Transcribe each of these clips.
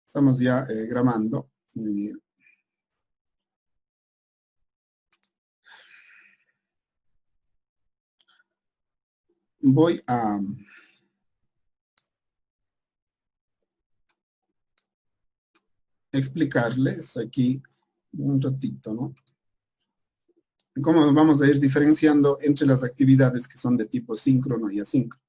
Estamos ya grabando. Muy bien. Voy a explicarles aquí un ratito, ¿no? Cómo vamos a ir diferenciando entre las actividades que son de tipo síncrono y asíncrono.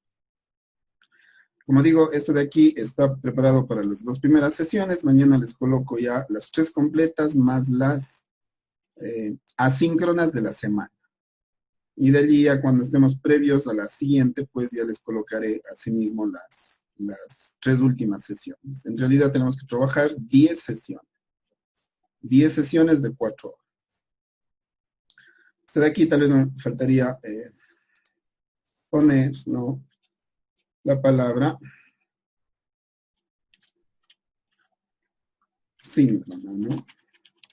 Como digo, esto de aquí está preparado para las 2 primeras sesiones. Mañana les coloco ya las 3 completas más las asíncronas de la semana. Y de allí ya cuando estemos previos a la siguiente, pues ya les colocaré asimismo las 3 últimas sesiones. En realidad tenemos que trabajar 10 sesiones. 10 sesiones de 4 horas. De aquí tal vez me faltaría poner, ¿no?, la palabra síncrona, ¿no?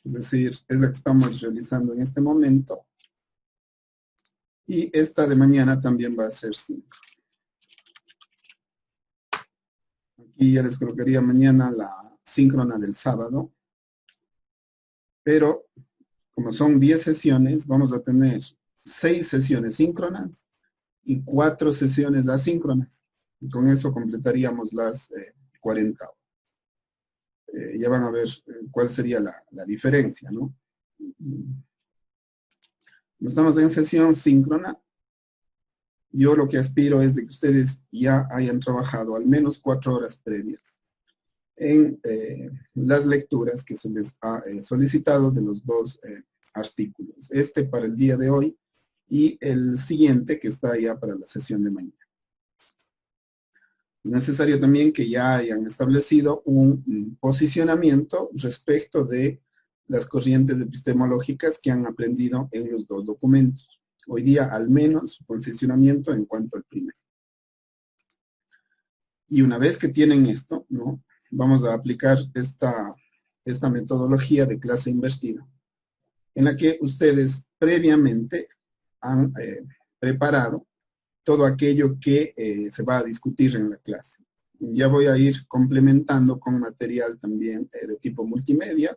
Es decir, es la que estamos realizando en este momento. Y esta de mañana también va a ser síncrona. Aquí ya les colocaría mañana la síncrona del sábado. Pero como son 10 sesiones, vamos a tener 6 sesiones síncronas y 4 sesiones asíncronas. Y con eso completaríamos las 40 horas. Ya van a ver cuál sería la diferencia, ¿no? Como estamos en sesión síncrona, yo lo que aspiro es de que ustedes ya hayan trabajado al menos 4 horas previas en las lecturas que se les ha solicitado de los 2 artículos. Este para el día de hoy y el siguiente que está ya para la sesión de mañana. Es necesario también que ya hayan establecido un posicionamiento respecto de las corrientes epistemológicas que han aprendido en los 2 documentos. Hoy día, al menos, su posicionamiento en cuanto al primero. Y una vez que tienen esto, ¿no?, vamos a aplicar esta metodología de clase invertida, en la que ustedes previamente han preparado todo aquello que se va a discutir en la clase. Ya voy a ir complementando con material también de tipo multimedia,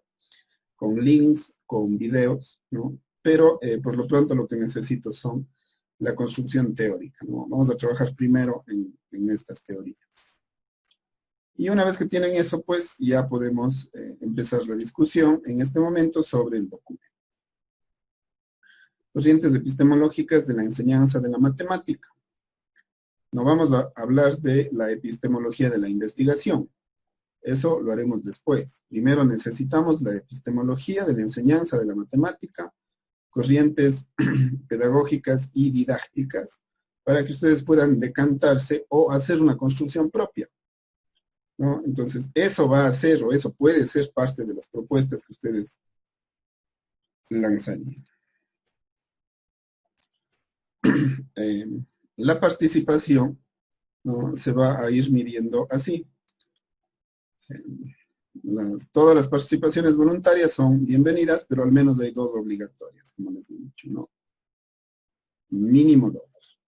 con links, con videos, ¿no? Pero por lo pronto lo que necesito son la construcción teórica, ¿no? Vamos a trabajar primero en estas teorías. Y una vez que tienen eso, pues ya podemos empezar la discusión en este momento sobre el documento. Corrientes epistemológicas de la enseñanza de la matemática. No vamos a hablar de la epistemología de la investigación. Eso lo haremos después. Primero necesitamos la epistemología de la enseñanza de la matemática, corrientes pedagógicas y didácticas, para que ustedes puedan decantarse o hacer una construcción propia, ¿no? Entonces, eso va a ser, o eso puede ser parte de las propuestas que ustedes lanzarían. La participación, ¿no?, se va a ir midiendo así. Todas las participaciones voluntarias son bienvenidas, pero al menos hay 2 obligatorias, como les he dicho, ¿no? Mínimo 2.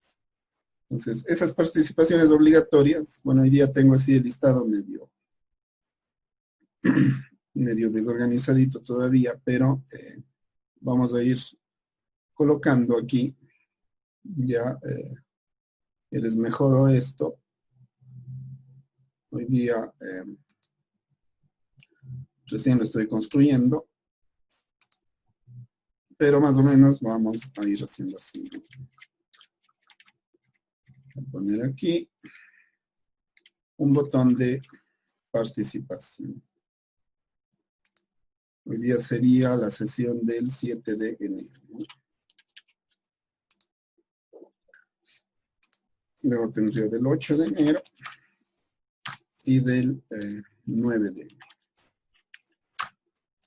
Entonces, esas participaciones obligatorias, bueno, hoy día tengo así el listado medio desorganizadito todavía, pero vamos a ir colocando aquí, ya les mejoro esto. Hoy día recién lo estoy construyendo, pero más o menos vamos a ir haciendo así, ¿no? Voy a poner aquí un botón de participación. Hoy día sería la sesión del 7 de enero, ¿no? Luego tendría del 8 de enero y del 9 de enero.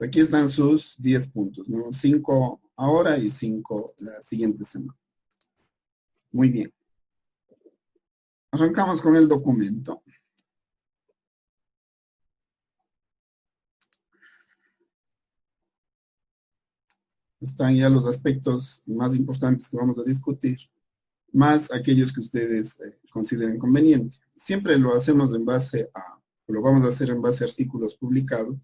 Aquí están sus 10 puntos, ¿no? 5 ahora y 5 la siguiente semana. Muy bien. Arrancamos con el documento. Están ya los aspectos más importantes que vamos a discutir, más aquellos que ustedes consideren convenientes. Siempre lo hacemos en base a lo vamos a hacer en base a artículos publicados,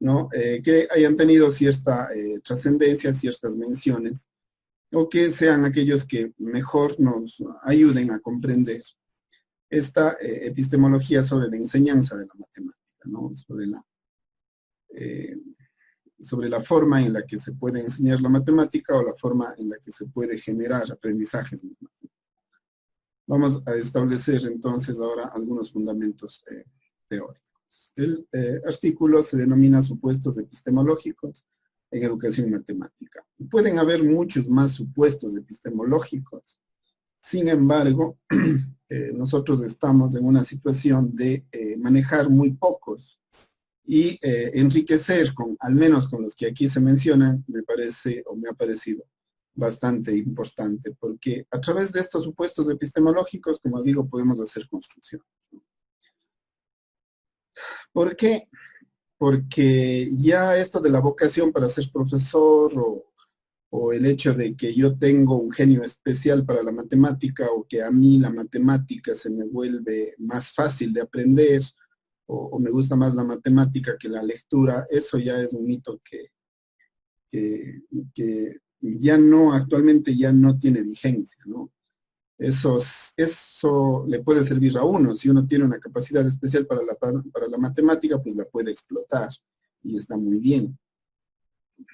¿no? Que hayan tenido cierta trascendencia, ciertas menciones, o que sean aquellos que mejor nos ayuden a comprender esta epistemología sobre la enseñanza de la matemática, ¿no? Eh, sobre la forma en la que se puede enseñar la matemática o la forma en la que se puede generar aprendizajes. Vamos a establecer entonces ahora algunos fundamentos teóricos. El artículo se denomina supuestos epistemológicos en educación matemática. Pueden haber muchos más supuestos epistemológicos. Sin embargo, nosotros estamos en una situación de manejar muy pocos y enriquecer al menos con los que aquí se mencionan, me parece o me ha parecido bastante importante, porque a través de estos supuestos epistemológicos, como digo, podemos hacer construcción. ¿Por qué? Porque ya esto de la vocación para ser profesor o el hecho de que yo tengo un genio especial para la matemática o que a mí la matemática se me vuelve más fácil de aprender o me gusta más la matemática que la lectura, eso ya es un mito que ya no, actualmente ya no tiene vigencia, ¿no? Eso le puede servir a uno. Si uno tiene una capacidad especial para la matemática, pues la puede explotar y está muy bien.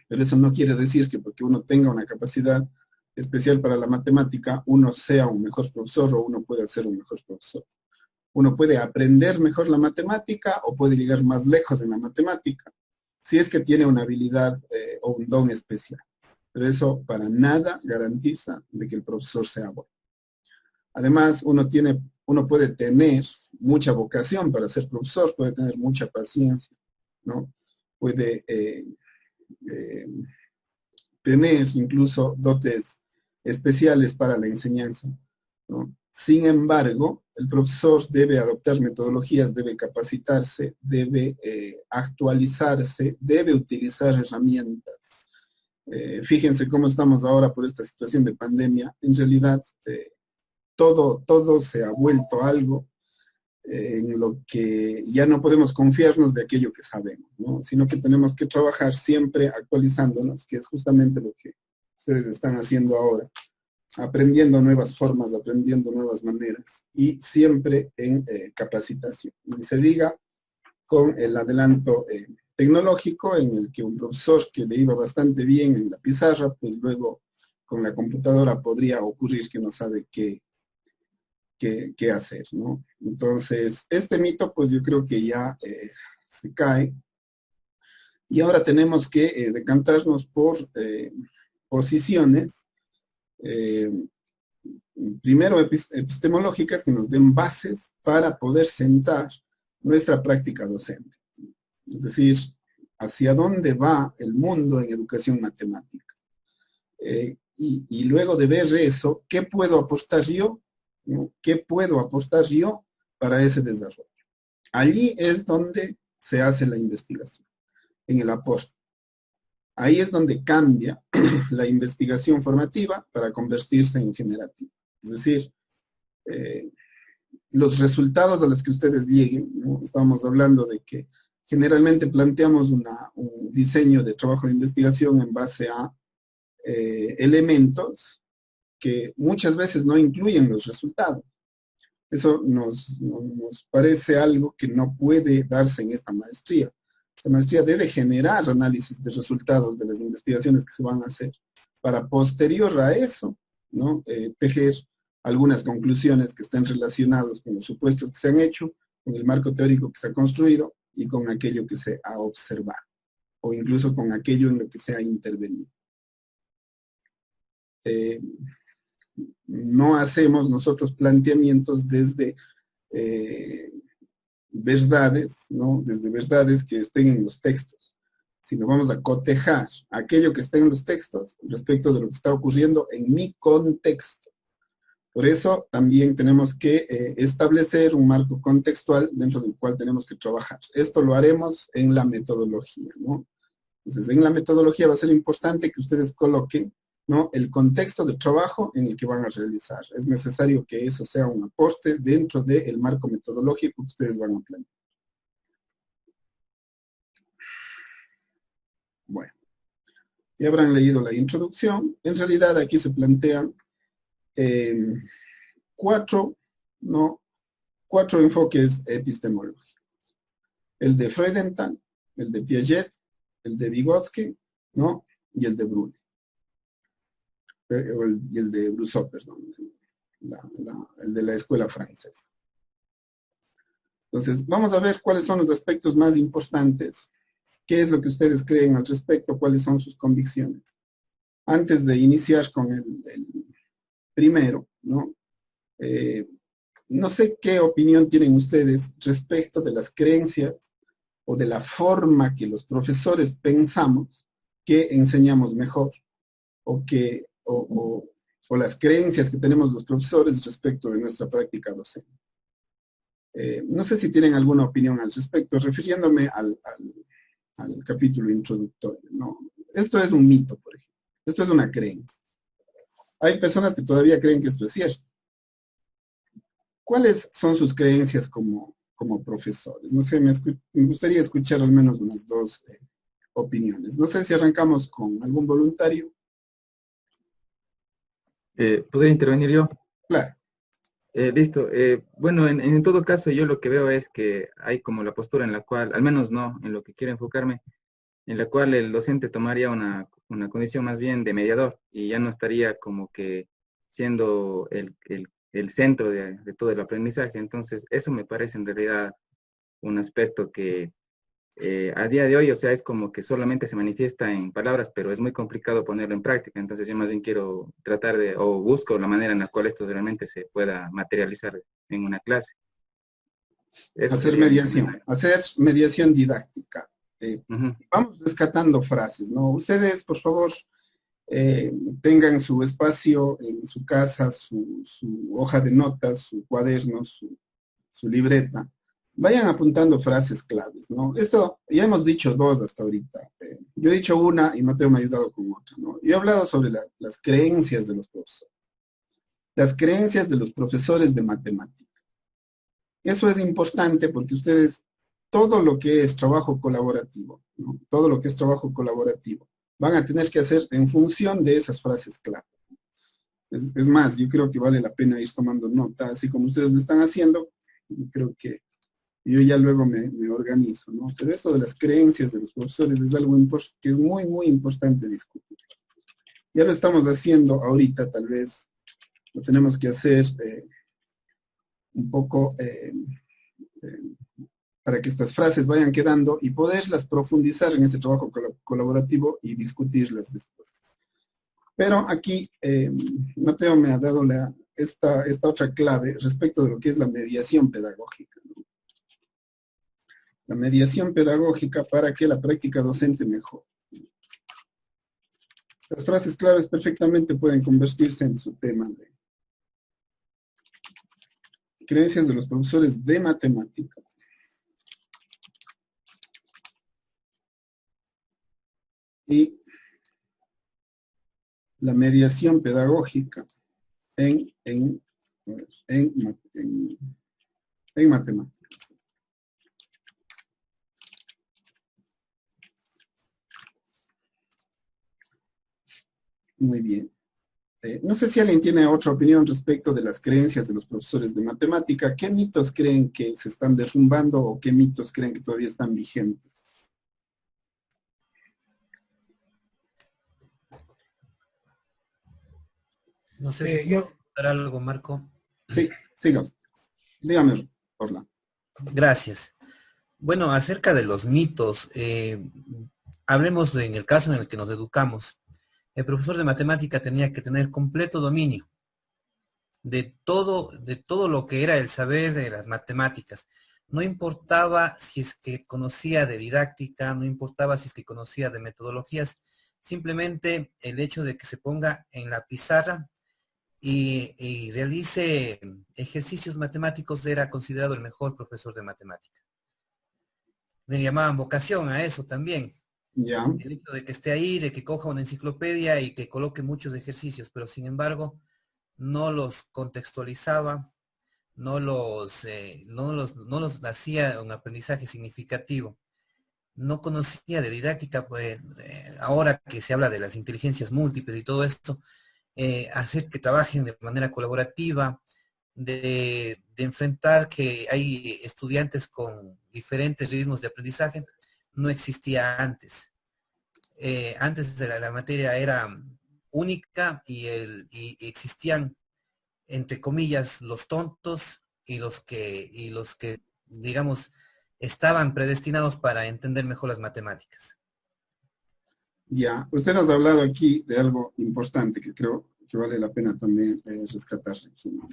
Pero eso no quiere decir que porque uno tenga una capacidad especial para la matemática, uno sea un mejor profesor o uno pueda ser un mejor profesor. Uno puede aprender mejor la matemática o puede llegar más lejos en la matemática, si es que tiene una habilidad o un don especial. Pero eso para nada garantiza de que el profesor sea bueno. Además, uno puede tener mucha vocación para ser profesor, puede tener mucha paciencia, ¿no? Puede tener incluso dotes especiales para la enseñanza, ¿no? Sin embargo, el profesor debe adoptar metodologías, debe capacitarse, debe actualizarse, debe utilizar herramientas. Fíjense cómo estamos ahora por esta situación de pandemia. En realidad, todo se ha vuelto algo en lo que ya no podemos confiarnos de aquello que sabemos, ¿no? Sino que tenemos que trabajar siempre actualizándonos, que es justamente lo que ustedes están haciendo ahora, aprendiendo nuevas formas, aprendiendo nuevas maneras y siempre en capacitación. Y se diga con el adelanto tecnológico en el que un profesor que le iba bastante bien en la pizarra, pues luego con la computadora podría ocurrir que no sabe qué hacer, ¿no? Entonces, este mito, pues yo creo que ya se cae. Y ahora tenemos que decantarnos por posiciones, primero epistemológicas, que nos den bases para poder sentar nuestra práctica docente. Es decir, hacia dónde va el mundo en educación matemática. Y luego de ver eso, ¿qué puedo apostar yo? ¿No? ¿Qué puedo apostar yo para ese desarrollo? Allí es donde se hace la investigación, en el aposto. Ahí es donde cambia la investigación formativa para convertirse en generativa. Es decir, los resultados a los que ustedes lleguen, ¿no? Estamos hablando de que generalmente planteamos un diseño de trabajo de investigación en base a elementos que muchas veces no incluyen los resultados. Eso nos parece algo que no puede darse en esta maestría. Esta maestría debe generar análisis de resultados de las investigaciones que se van a hacer para posterior a eso, ¿no? Tejer algunas conclusiones que estén relacionadas con los supuestos que se han hecho, con el marco teórico que se ha construido y con aquello que se ha observado, o incluso con aquello en lo que se ha intervenido. No hacemos nosotros planteamientos desde verdades, ¿no? Desde verdades que estén en los textos, sino vamos a cotejar aquello que está en los textos respecto de lo que está ocurriendo en mi contexto. Por eso también tenemos que establecer un marco contextual dentro del cual tenemos que trabajar. Esto lo haremos en la metodología, ¿no? Entonces, en la metodología va a ser importante que ustedes coloquen, ¿no?, el contexto de trabajo en el que van a realizar. Es necesario que eso sea un aporte dentro del marco metodológico que ustedes van a planear. Bueno, ya habrán leído la introducción. En realidad aquí se plantean eh, cuatro, ¿no? Cuatro enfoques epistemológicos. El de Freudenthal, el de Piaget, el de Vygotsky, ¿no? Y el de Brune. Y el de Brousseau, perdón, el de la escuela francesa. Entonces, vamos a ver cuáles son los aspectos más importantes, qué es lo que ustedes creen al respecto, cuáles son sus convicciones. Antes de iniciar con el primero, ¿no? No sé qué opinión tienen ustedes respecto de las creencias o de la forma que los profesores pensamos que enseñamos mejor o que o las creencias que tenemos los profesores respecto de nuestra práctica docente. No sé si tienen alguna opinión al respecto, refiriéndome al capítulo introductorio, ¿no? Esto es un mito, por ejemplo. Esto es una creencia. Hay personas que todavía creen que esto es cierto. ¿Cuáles son sus creencias como profesores? No sé, me gustaría escuchar al menos unas dos opiniones. No sé si arrancamos con algún voluntario. ¿Podría intervenir yo? Claro. Listo. Bueno, en todo caso, yo lo que veo es que hay como la postura en la cual, al menos no, en lo que quiero enfocarme, en la cual el docente tomaría una condición más bien de mediador y ya no estaría como que siendo el centro de todo el aprendizaje. Entonces, eso me parece en realidad un aspecto que a día de hoy, o sea, es como que solamente se manifiesta en palabras, pero es muy complicado ponerlo en práctica. Entonces yo más bien quiero tratar de, o busco la manera en la cual esto realmente se pueda materializar en una clase. Eso sería mi comentario. Hacer mediación didáctica. Ujú. Vamos rescatando frases, ¿no? Ustedes, por favor, tengan su espacio en su casa, su hoja de notas, su cuaderno, su libreta. Vayan apuntando frases claves, ¿no? Esto, ya hemos dicho dos hasta ahorita. Yo he dicho una y Mateo me ha ayudado con otra, ¿no? Yo he hablado sobre las creencias de los profesores. Las creencias de los profesores de matemáticas. Eso es importante porque ustedes, todo lo que es trabajo colaborativo, ¿no? Todo lo que es trabajo colaborativo, van a tener que hacer en función de esas frases clave. Es más, yo creo que vale la pena ir tomando nota, así como ustedes lo están haciendo, yo creo que yo ya luego me organizo, ¿no? Pero eso de las creencias de los profesores es algo que es muy, muy importante discutir. Ya lo estamos haciendo ahorita, tal vez lo tenemos que hacer un poco para que estas frases vayan quedando y poderlas profundizar en ese trabajo colaborativo y discutirlas después. Pero aquí Mateo me ha dado esta otra clave respecto de lo que es la mediación pedagógica, ¿no? La mediación pedagógica para que la práctica docente mejore. Estas frases claves perfectamente pueden convertirse en su tema de creencias de los profesores de matemáticas. Y la mediación pedagógica en matemáticas. Muy bien. No sé si alguien tiene otra opinión respecto de las creencias de los profesores de matemática. ¿Qué mitos creen que se están derrumbando o qué mitos creen que todavía están vigentes? No sé si puedo contar algo, Marco. Sí, sigamos. Dígame, Orla. Gracias. Bueno, acerca de los mitos, hablemos en el caso en el que nos educamos. El profesor de matemática tenía que tener completo dominio de todo lo que era el saber de las matemáticas. No importaba si es que conocía de didáctica, no importaba si es que conocía de metodologías, simplemente el hecho de que se ponga en la pizarra y realice ejercicios matemáticos era considerado el mejor profesor de matemática. Le llamaban vocación a eso también. Ya. El hecho de que esté ahí, de que coja una enciclopedia y que coloque muchos ejercicios, pero sin embargo no los contextualizaba, no los hacía un aprendizaje significativo. no conocía de didáctica, pues, ahora que se habla de las inteligencias múltiples y todo esto, hacer que trabajen de manera colaborativa, de enfrentar que hay estudiantes con diferentes ritmos de aprendizaje, no existía antes. Antes de la materia era única y existían, entre comillas, los tontos y los que, digamos, estaban predestinados para entender mejor las matemáticas. Ya, usted nos ha hablado aquí de algo importante que creo que vale la pena también rescatar aquí, ¿no?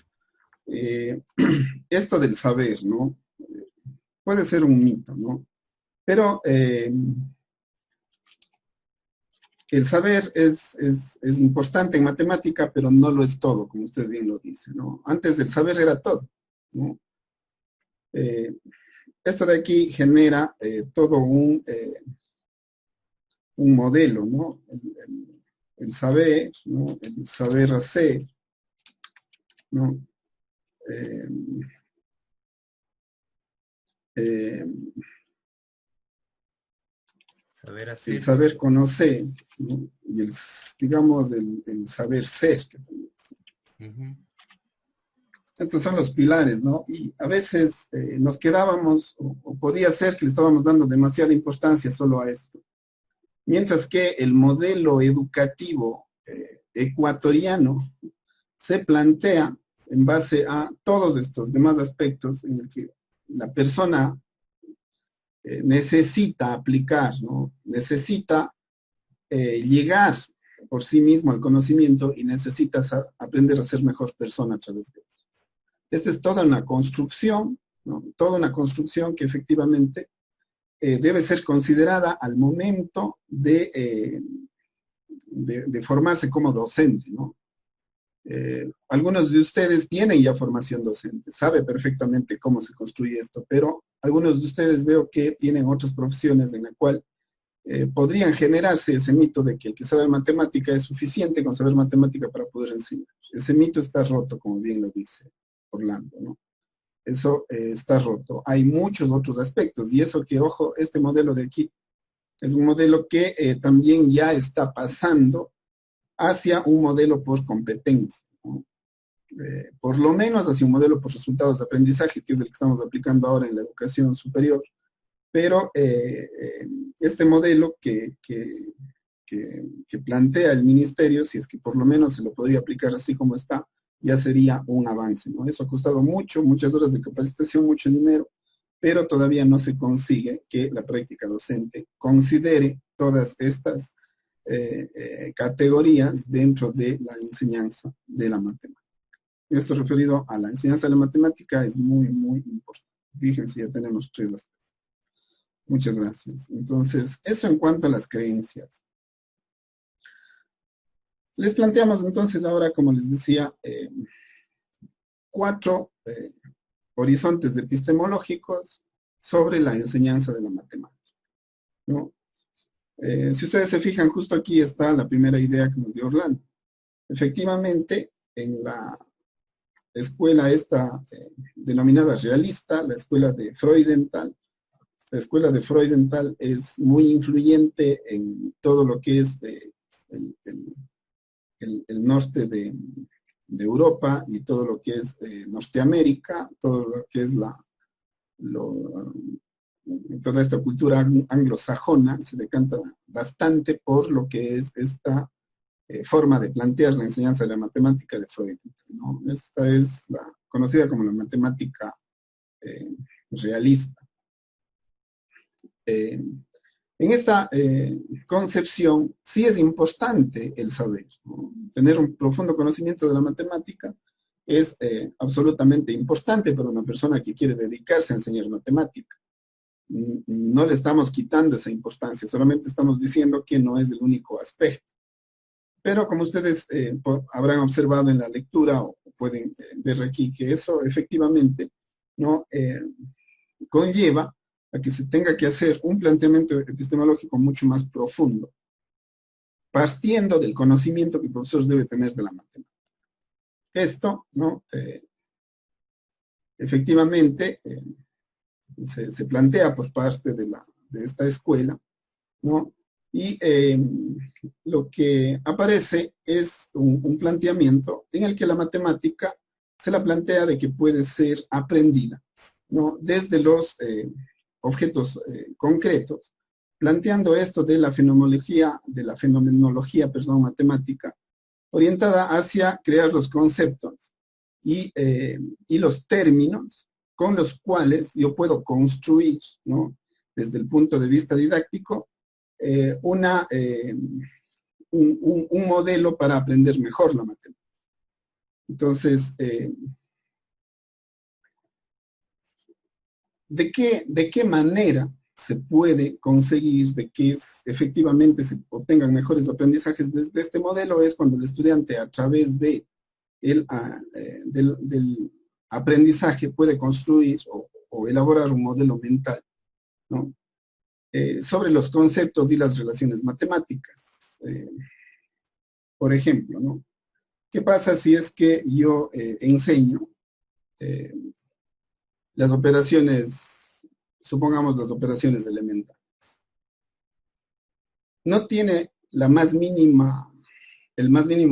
Esto del saber, ¿no? Puede ser un mito, ¿no? Pero el saber es importante en matemática, pero no lo es todo, como usted bien lo dice, ¿no? Antes el saber era todo, ¿no? Esto de aquí genera todo un modelo, ¿no? El saber, ¿no? El saber hacer, ¿no? Eh, eh, Saber el hacer. saber conocer, ¿no? Y digamos, el saber ser. Uh-huh. Estos son los pilares, ¿no? Y a veces nos quedábamos, o podía ser que le estábamos dando demasiada importancia solo a esto. Mientras que el modelo educativo ecuatoriano se plantea en base a todos estos demás aspectos en el que la persona necesita aplicar, ¿no? Necesita llegar por sí mismo al conocimiento y necesita aprender a ser mejor persona a través de él. Esta es toda una construcción, ¿no? Toda una construcción que efectivamente debe ser considerada al momento de formarse como docente, ¿no? Algunos de ustedes tienen ya formación docente, sabe perfectamente cómo se construye esto, pero algunos de ustedes veo que tienen otras profesiones en la cual podrían generarse ese mito de que el que sabe matemática es suficiente con saber matemática para poder enseñar. Ese mito está roto, como bien lo dice Orlando, ¿no? Eso está roto. Hay muchos otros aspectos y eso que, ojo, este modelo de aquí es un modelo que también ya está pasando hacia un modelo por competencia, ¿no? Por lo menos hacia un modelo por resultados de aprendizaje, que es el que estamos aplicando ahora en la educación superior, pero este modelo que plantea el ministerio, si es que por lo menos se lo podría aplicar así como está, ya sería un avance, ¿no? Eso ha costado mucho, muchas horas de capacitación, mucho dinero, pero todavía no se consigue que la práctica docente considere todas estas categorías dentro de la enseñanza de la matemática. Esto referido a la enseñanza de la matemática es muy, muy importante. Fíjense, ya tenemos 3 aspectos. Muchas gracias. Entonces, eso en cuanto a las creencias. Les planteamos entonces ahora, como les decía, 4 horizontes epistemológicos sobre la enseñanza de la matemática, ¿no? Si ustedes se fijan, justo aquí está la primera idea que nos dio Orlando. Efectivamente, en la escuela esta denominada realista, la escuela de Freudenthal, la escuela de Freudenthal es muy influyente en todo lo que es el norte de Europa y todo lo que es Norteamérica, todo lo que es toda esta cultura anglosajona se decanta bastante por lo que es esta forma de plantear la enseñanza de la matemática de Freud, ¿no? Esta es conocida como la matemática realista. En esta concepción sí es importante el saber, ¿no? Tener un profundo conocimiento de la matemática es absolutamente importante para una persona que quiere dedicarse a enseñar matemática. No le estamos quitando esa importancia, solamente estamos diciendo que no es el único aspecto. Pero como ustedes habrán observado en la lectura o pueden ver aquí que eso efectivamente no conlleva a que se tenga que hacer un planteamiento epistemológico mucho más profundo, partiendo del conocimiento que el profesor debe tener de la matemática. Esto, ¿no? Efectivamente, se plantea por parte de de esta escuela, ¿no? Y lo que aparece es un planteamiento en el que la matemática se la plantea de que puede ser aprendida, ¿no? Desde los objetos concretos, planteando esto de la fenomenología, perdón, matemática, orientada hacia crear los conceptos y los términos con los cuales yo puedo construir, ¿no? Desde el punto de vista didáctico, un modelo para aprender mejor la matemática. Entonces, ¿de qué manera se puede conseguir de que efectivamente se obtengan mejores aprendizajes desde este modelo? Es cuando el estudiante, a través del aprendizaje, puede construir o elaborar un modelo mental, ¿no? Sobre los conceptos y las relaciones matemáticas. Por ejemplo, ¿no? ¿Qué pasa si es que yo enseño las operaciones, supongamos las operaciones elementales? No tiene el más mínimo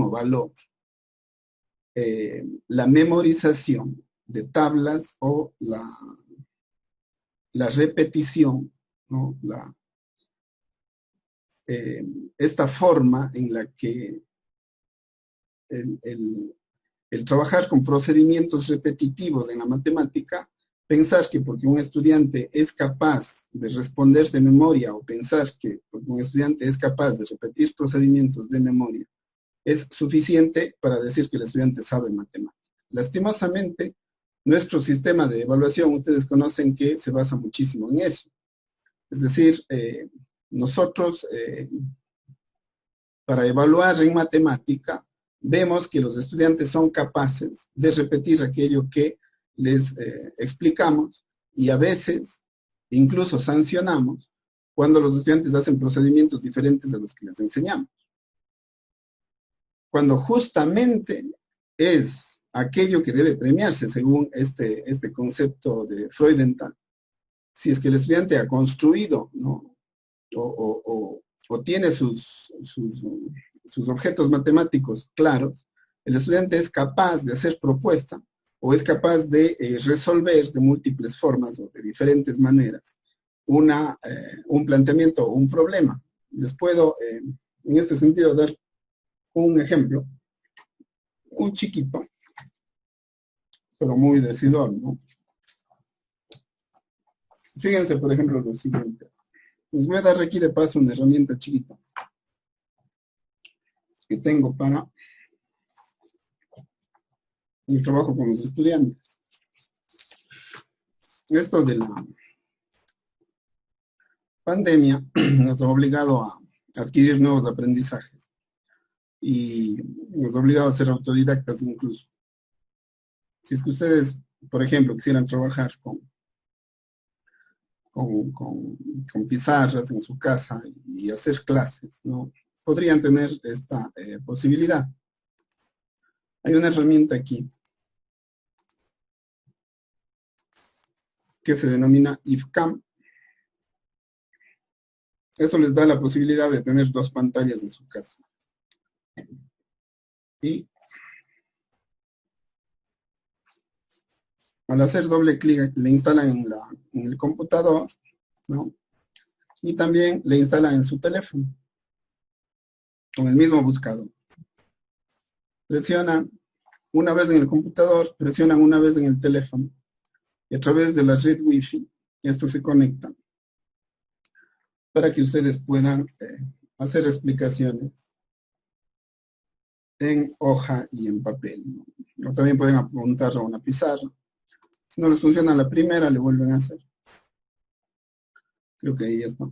valor la memorización de tablas o la repetición, ¿no? Esta forma en la que el trabajar con procedimientos repetitivos en la matemática, pensar que porque un estudiante es capaz de responder de memoria o pensar que porque un estudiante es capaz de repetir procedimientos de memoria es suficiente para decir que el estudiante sabe matemática. Lastimosamente, nuestro sistema de evaluación, ustedes conocen que se basa muchísimo en eso. Es decir, nosotros, para evaluar en matemática, vemos que los estudiantes son capaces de repetir aquello que les explicamos y a veces incluso sancionamos cuando los estudiantes hacen procedimientos diferentes de los que les enseñamos. Cuando justamente es aquello que debe premiarse según este concepto de Freudenthal. Si es que el estudiante ha construido, ¿no? o tiene sus objetos matemáticos claros, el estudiante es capaz de hacer propuesta o es capaz de resolver de múltiples formas o de diferentes maneras un planteamiento o un problema. Les puedo, en este sentido, dar un ejemplo, un chiquito, pero muy decidor, ¿no? Fíjense, por ejemplo, lo siguiente. Les voy a dar aquí de paso una herramienta chiquita que tengo para el trabajo con los estudiantes. Esto de la pandemia nos ha obligado a adquirir nuevos aprendizajes y nos ha obligado a ser autodidactas incluso. Si es que ustedes, por ejemplo, quisieran trabajar con pizarras en su casa y hacer clases, ¿no? Podrían tener esta posibilidad. Hay una herramienta aquí que se denomina IFCAM. Eso les da la posibilidad de tener dos pantallas en su casa. Y al hacer doble clic le instalan en el computador, ¿no? Y también le instalan en su teléfono, con el mismo buscador. Presionan una vez en el computador, presionan una vez en el teléfono, y a través de la red Wi-Fi, esto se conecta para que ustedes puedan hacer explicaciones en hoja y en papel, ¿no? O también pueden apuntar a una pizarra. Si no les funciona la primera, le vuelven a hacer. Creo que ahí ya está.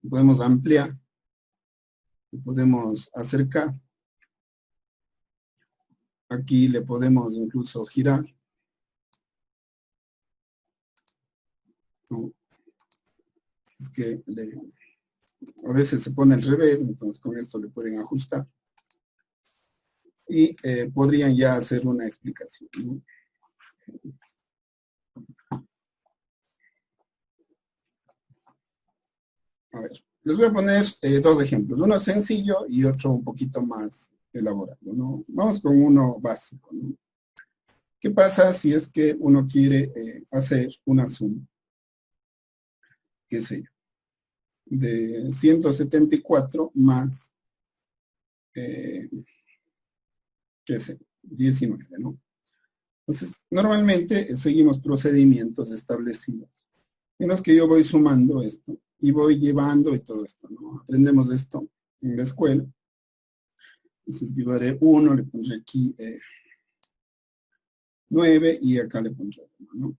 Podemos ampliar, podemos acercar. Aquí le podemos incluso girar, ¿no? Es que a veces se pone al revés, entonces con esto le pueden ajustar. Y podrían ya hacer una explicación, ¿no? a ver, les voy a poner dos ejemplos, uno sencillo y otro un poquito más elaborado, ¿no? Vamos con uno básico, ¿no? ¿Qué pasa si es que uno quiere hacer una suma? ¿Qué sé yo? De 174 más, qué sé, 19, ¿no? Entonces, normalmente seguimos procedimientos establecidos en los que yo voy sumando esto y voy llevando y todo esto, ¿no? Aprendemos esto en la escuela. Entonces, llevaré 1, le pondré aquí 9 y acá le pondré 1, ¿no?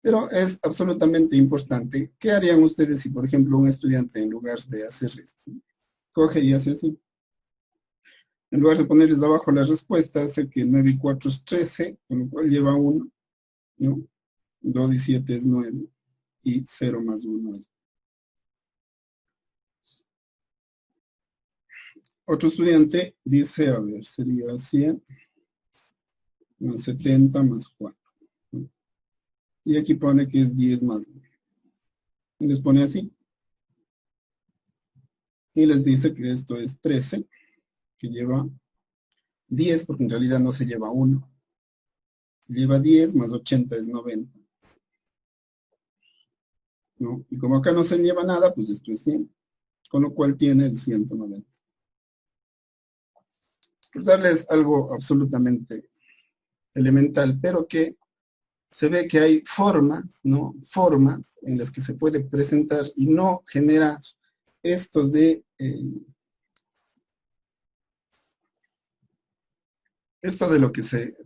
Pero es absolutamente importante. ¿Qué harían ustedes si, por ejemplo, un estudiante en lugar de hacer esto, coge y hace así? En lugar de ponerles abajo las respuestas, hace que 9 y 4 es 13, con lo cual lleva 1, ¿no? 2 y 7 es 9, y 0 más 1 es. Otro estudiante dice, a ver, sería 100 más 70 más 4. ¿No? Y aquí pone que es 10 más 9. Y les pone así. Y les dice que esto es 13, que lleva 10, porque en realidad no se lleva 1. Se lleva 10 más 80 es 90. ¿No? Y como acá no se lleva nada, pues esto es 100. Con lo cual tiene el 190. Pues darles algo absolutamente elemental, pero que se ve que hay formas, ¿no? Formas en las que se puede presentar y no generar esto de lo que se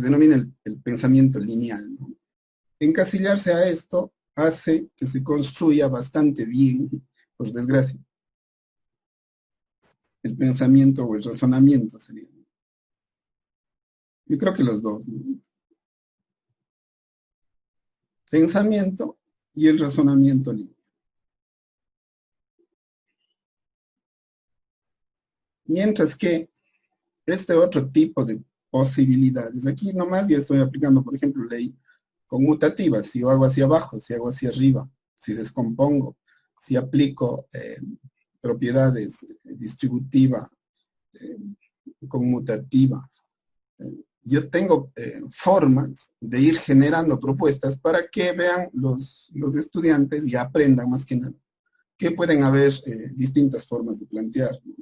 denomina el pensamiento lineal, ¿no? Encasillarse a esto hace que se construya bastante bien, por desgracia, el pensamiento o el razonamiento sería. Yo creo que los dos, ¿no? Pensamiento y el razonamiento lineal. Mientras que este otro tipo de posibilidades, aquí nomás ya estoy aplicando, por ejemplo, ley conmutativa, si yo hago hacia abajo, si hago hacia arriba, si descompongo, si aplico propiedades distributiva, eh, conmutativa, yo tengo formas de ir generando propuestas para que vean los estudiantes y aprendan más que nada que pueden haber distintas formas de plantear, ¿no?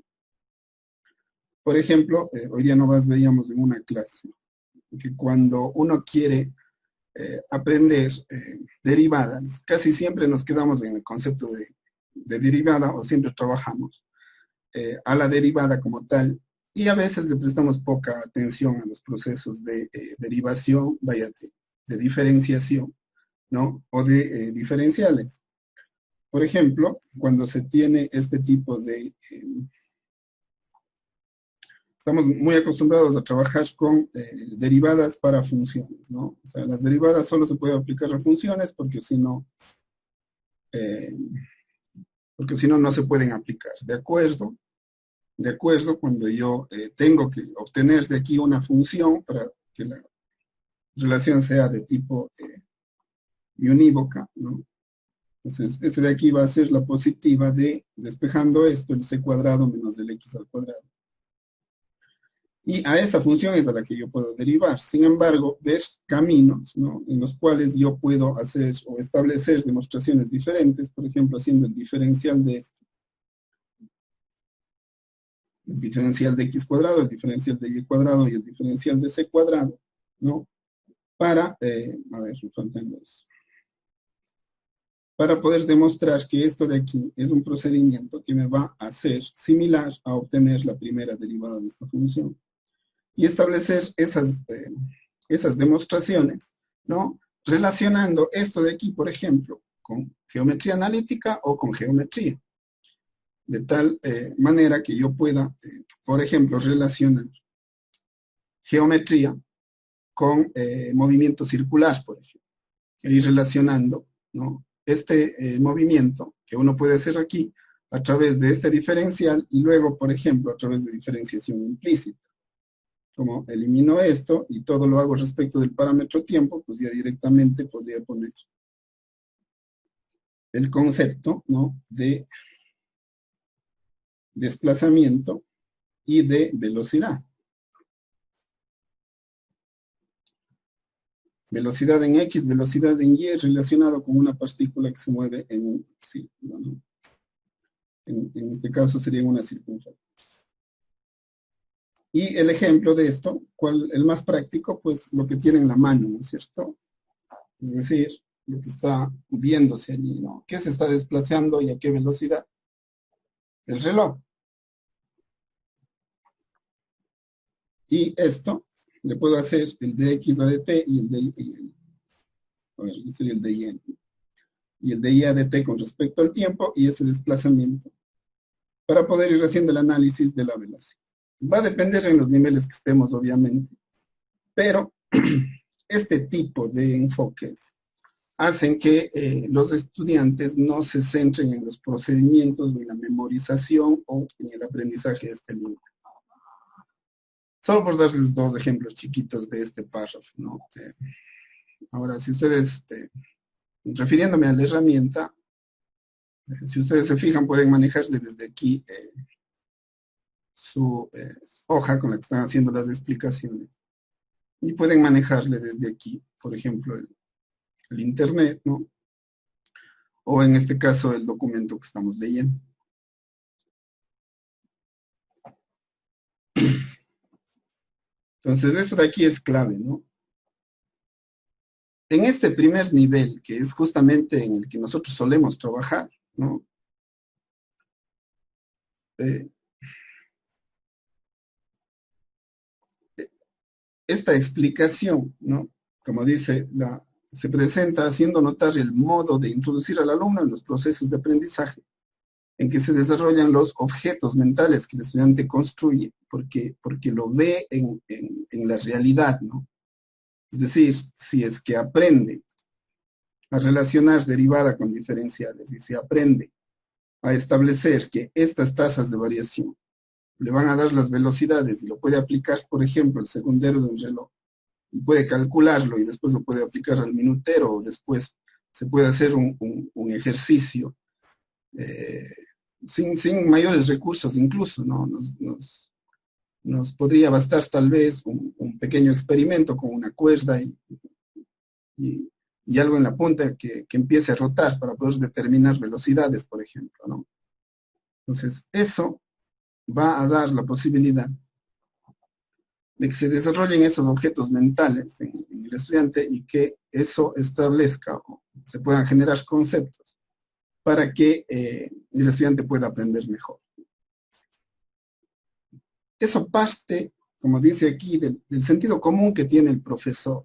Por ejemplo, hoy día nomás veíamos en una clase que cuando uno quiere aprender derivadas, casi siempre nos quedamos en el concepto de derivada o siempre trabajamos a la derivada como tal y a veces le prestamos poca atención a los procesos de derivación, vaya, de diferenciación, ¿no? O de diferenciales. Por ejemplo, cuando se tiene este tipo de estamos muy acostumbrados a trabajar con derivadas para funciones, ¿no? O sea, las derivadas solo se pueden aplicar a funciones porque si no no se pueden aplicar. De acuerdo, cuando yo tengo que obtener de aquí una función para que la relación sea de tipo unívoca, ¿no? Entonces, este de aquí va a ser la positiva de, despejando esto, el c cuadrado menos el x al cuadrado. Y a esta función es a la que yo puedo derivar. Sin embargo, ves caminos, ¿no? En los cuales yo puedo hacer o establecer demostraciones diferentes, por ejemplo, haciendo el diferencial de esto. El diferencial de x cuadrado, el diferencial de y cuadrado y el diferencial de c cuadrado, ¿no? Para, a ver, me faltan los. Para poder demostrar que esto de aquí es un procedimiento que me va a hacer similar a obtener la primera derivada de esta función. Y establecer esas demostraciones, ¿no? Relacionando esto de aquí, por ejemplo, con geometría analítica o con geometría. De tal manera que yo pueda, por ejemplo, relacionar geometría con movimiento circular, por ejemplo. Y relacionando, ¿no? Este movimiento que uno puede hacer aquí a través de este diferencial y luego, por ejemplo, a través de diferenciación implícita. Como elimino esto y todo lo hago respecto del parámetro tiempo, pues ya directamente podría poner el concepto, ¿no?, de desplazamiento y de velocidad. Velocidad en X, velocidad en Y, relacionado con una partícula que se mueve en un círculo, ¿no? En este caso sería una circunferencia. Y el ejemplo de esto, el más práctico, pues lo que tiene en la mano, ¿no es cierto? Es decir, lo que está viéndose allí, ¿no? ¿Qué se está desplazando y a qué velocidad? El reloj. Y esto le puedo hacer el de X a de T y el de Y. A ver, sería el de Y. Y el de Y a de T con respecto al tiempo y ese desplazamiento, para poder ir haciendo el análisis de la velocidad. Va a depender en los niveles que estemos, obviamente, pero este tipo de enfoques hacen que los estudiantes no se centren en los procedimientos de la memorización o en el aprendizaje de este libro. Solo por darles dos ejemplos chiquitos de este párrafo, ¿no? Ahora, si ustedes, refiriéndome a la herramienta, si ustedes se fijan, pueden manejarle desde aquí su hoja con la que están haciendo las explicaciones. Y pueden manejarle desde aquí, por ejemplo, el internet, ¿no? O en este caso, el documento que estamos leyendo. Entonces, esto de aquí es clave, ¿no? En este primer nivel, que es justamente en el que nosotros solemos trabajar, ¿no? Esta explicación, ¿no?, como dice, se presenta haciendo notar el modo de introducir al alumno en los procesos de aprendizaje, en que se desarrollan los objetos mentales que el estudiante construye, porque lo ve en la realidad, ¿no? Es decir, si es que aprende a relacionar derivada con diferenciales y se aprende a establecer que estas tasas de variación le van a dar las velocidades y lo puede aplicar, por ejemplo, el segundero de un reloj, y puede calcularlo y después lo puede aplicar al minutero, o después se puede hacer un ejercicio sin mayores recursos incluso, ¿no? Nos podría bastar tal vez un pequeño experimento con una cuerda y algo en la punta que empiece a rotar para poder determinar velocidades, por ejemplo, ¿no? Entonces, eso va a dar la posibilidad de que se desarrollen esos objetos mentales en el estudiante y que eso establezca o se puedan generar conceptos para que el estudiante pueda aprender mejor. Eso parte, como dice aquí, del sentido común que tiene el profesor,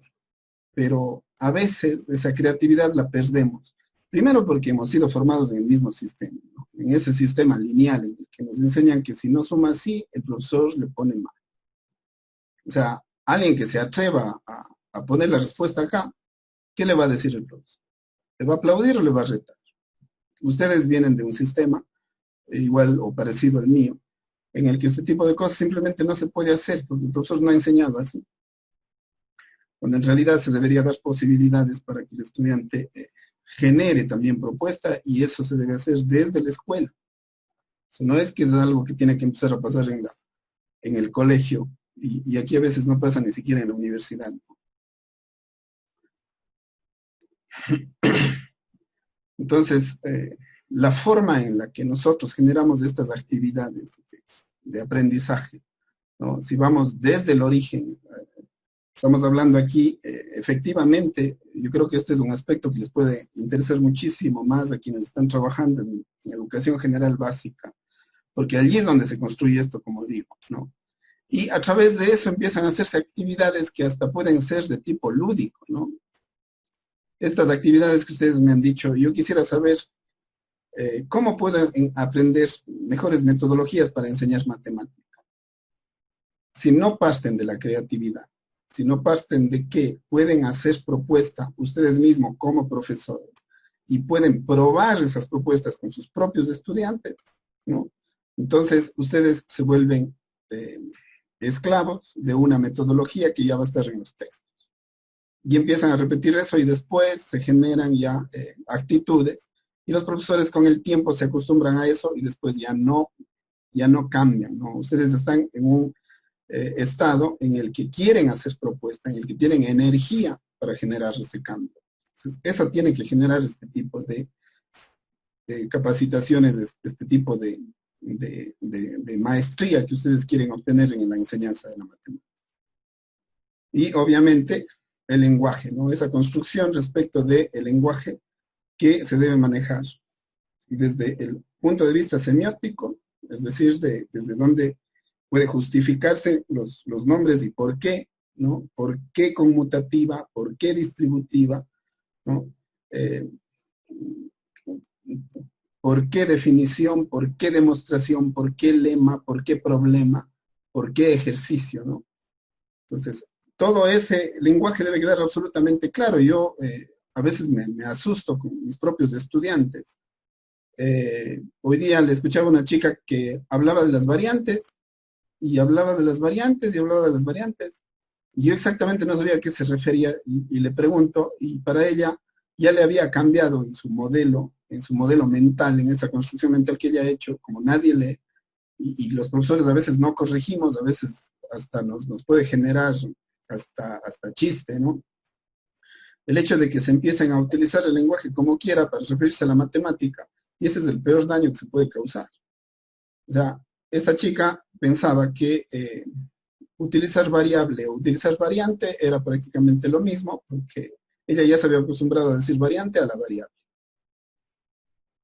pero a veces esa creatividad la perdemos. Primero porque hemos sido formados en el mismo sistema, ¿no? En ese sistema lineal en el que nos enseñan que si no suma así, el profesor le pone mal. O sea, alguien que se atreva a poner la respuesta acá, ¿qué le va a decir el profesor? ¿Le va a aplaudir o le va a retar? Ustedes vienen de un sistema igual o parecido al mío, en el que este tipo de cosas simplemente no se puede hacer porque el profesor no ha enseñado así. Cuando en realidad se debería dar posibilidades para que el estudiante genere también propuesta, y eso se debe hacer desde la escuela. Eso no es que es algo que tiene que empezar a pasar en el colegio, y aquí a veces no pasa ni siquiera en la universidad, ¿no? Entonces, la forma en la que nosotros generamos estas actividades de aprendizaje, ¿no? Si vamos desde el origen, estamos hablando aquí, efectivamente, yo creo que este es un aspecto que les puede interesar muchísimo más a quienes están trabajando en educación general básica, porque allí es donde se construye esto, como digo, ¿no? Y a través de eso empiezan a hacerse actividades que hasta pueden ser de tipo lúdico, ¿no? Estas actividades que ustedes me han dicho, yo quisiera saber cómo puedo aprender mejores metodologías para enseñar matemáticas. Si no parten de la creatividad, si no parten de que pueden hacer propuesta ustedes mismos como profesores y pueden probar esas propuestas con sus propios estudiantes, ¿no? Entonces ustedes se vuelven esclavos de una metodología que ya va a estar en los textos. Y empiezan a repetir eso y después se generan ya actitudes Y los profesores con el tiempo se acostumbran a eso y después ya no cambian, ¿no? Ustedes están en un estado en el que quieren hacer propuesta, en el que tienen energía para generar ese cambio. Entonces, eso tiene que generar este tipo de capacitaciones, este tipo de maestría que ustedes quieren obtener en la enseñanza de la matemática. Y obviamente el lenguaje, ¿no? Esa construcción respecto del lenguaje que se debe manejar desde el punto de vista semiótico, es decir, desde donde puede justificarse los nombres y por qué, ¿no? ¿Por qué conmutativa? ¿Por qué distributiva? ¿No? ¿Por qué definición? ¿Por qué demostración? ¿Por qué lema? ¿Por qué problema? ¿Por qué ejercicio? ¿No? Entonces, todo ese lenguaje debe quedar absolutamente claro. Yo a veces me asusto con mis propios estudiantes. Hoy día le escuchaba a una chica que hablaba de las variantes y hablaba de las variantes y hablaba de las variantes. Y yo exactamente no sabía a qué se refería y le pregunto, y para ella ya le había cambiado en su modelo mental, en esa construcción mental que ella ha hecho, como nadie lee, y los profesores a veces no corregimos, a veces hasta nos puede generar hasta chiste, ¿no? El hecho de que se empiecen a utilizar el lenguaje como quiera para referirse a la matemática, y ese es el peor daño que se puede causar. O sea, esta chica pensaba que utilizar variable o utilizar variante era prácticamente lo mismo, porque ella ya se había acostumbrado a decir variante a la variable.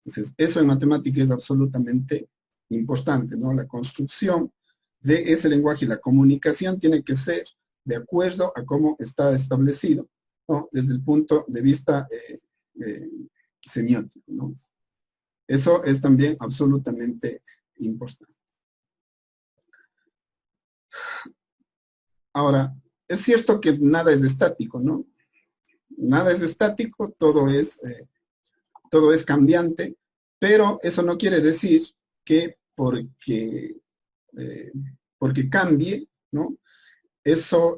Entonces, eso en matemática es absolutamente importante, ¿no? La construcción de ese lenguaje y la comunicación tiene que ser de acuerdo a cómo está establecido, ¿no? Desde el punto de vista semiótico, ¿no? Eso es también absolutamente importante. Ahora, es cierto que nada es estático, ¿no? Nada es estático, todo es cambiante, pero eso no quiere decir que porque cambie, ¿no? Eso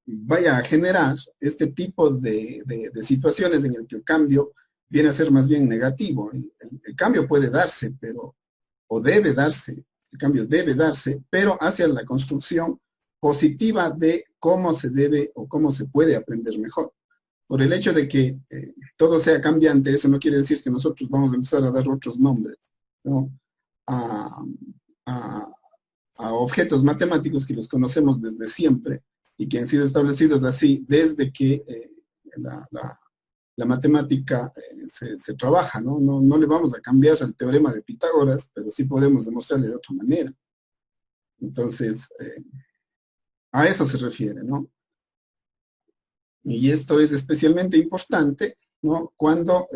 vaya a generar este tipo de situaciones en el que el cambio viene a ser más bien negativo. El cambio puede darse, o debe darse, el cambio debe darse, pero hacia la construcción positiva de cómo se debe o cómo se puede aprender mejor. Por el hecho de que todo sea cambiante, eso no quiere decir que nosotros vamos a empezar a dar otros nombres, ¿no? a, a, a objetos matemáticos que los conocemos desde siempre y que han sido establecidos así desde que la matemática se trabaja, ¿no? No le vamos a cambiar el teorema de Pitágoras, pero sí podemos demostrarle de otra manera. Entonces, a eso se refiere, ¿no? Y esto es especialmente importante, ¿no? Cuando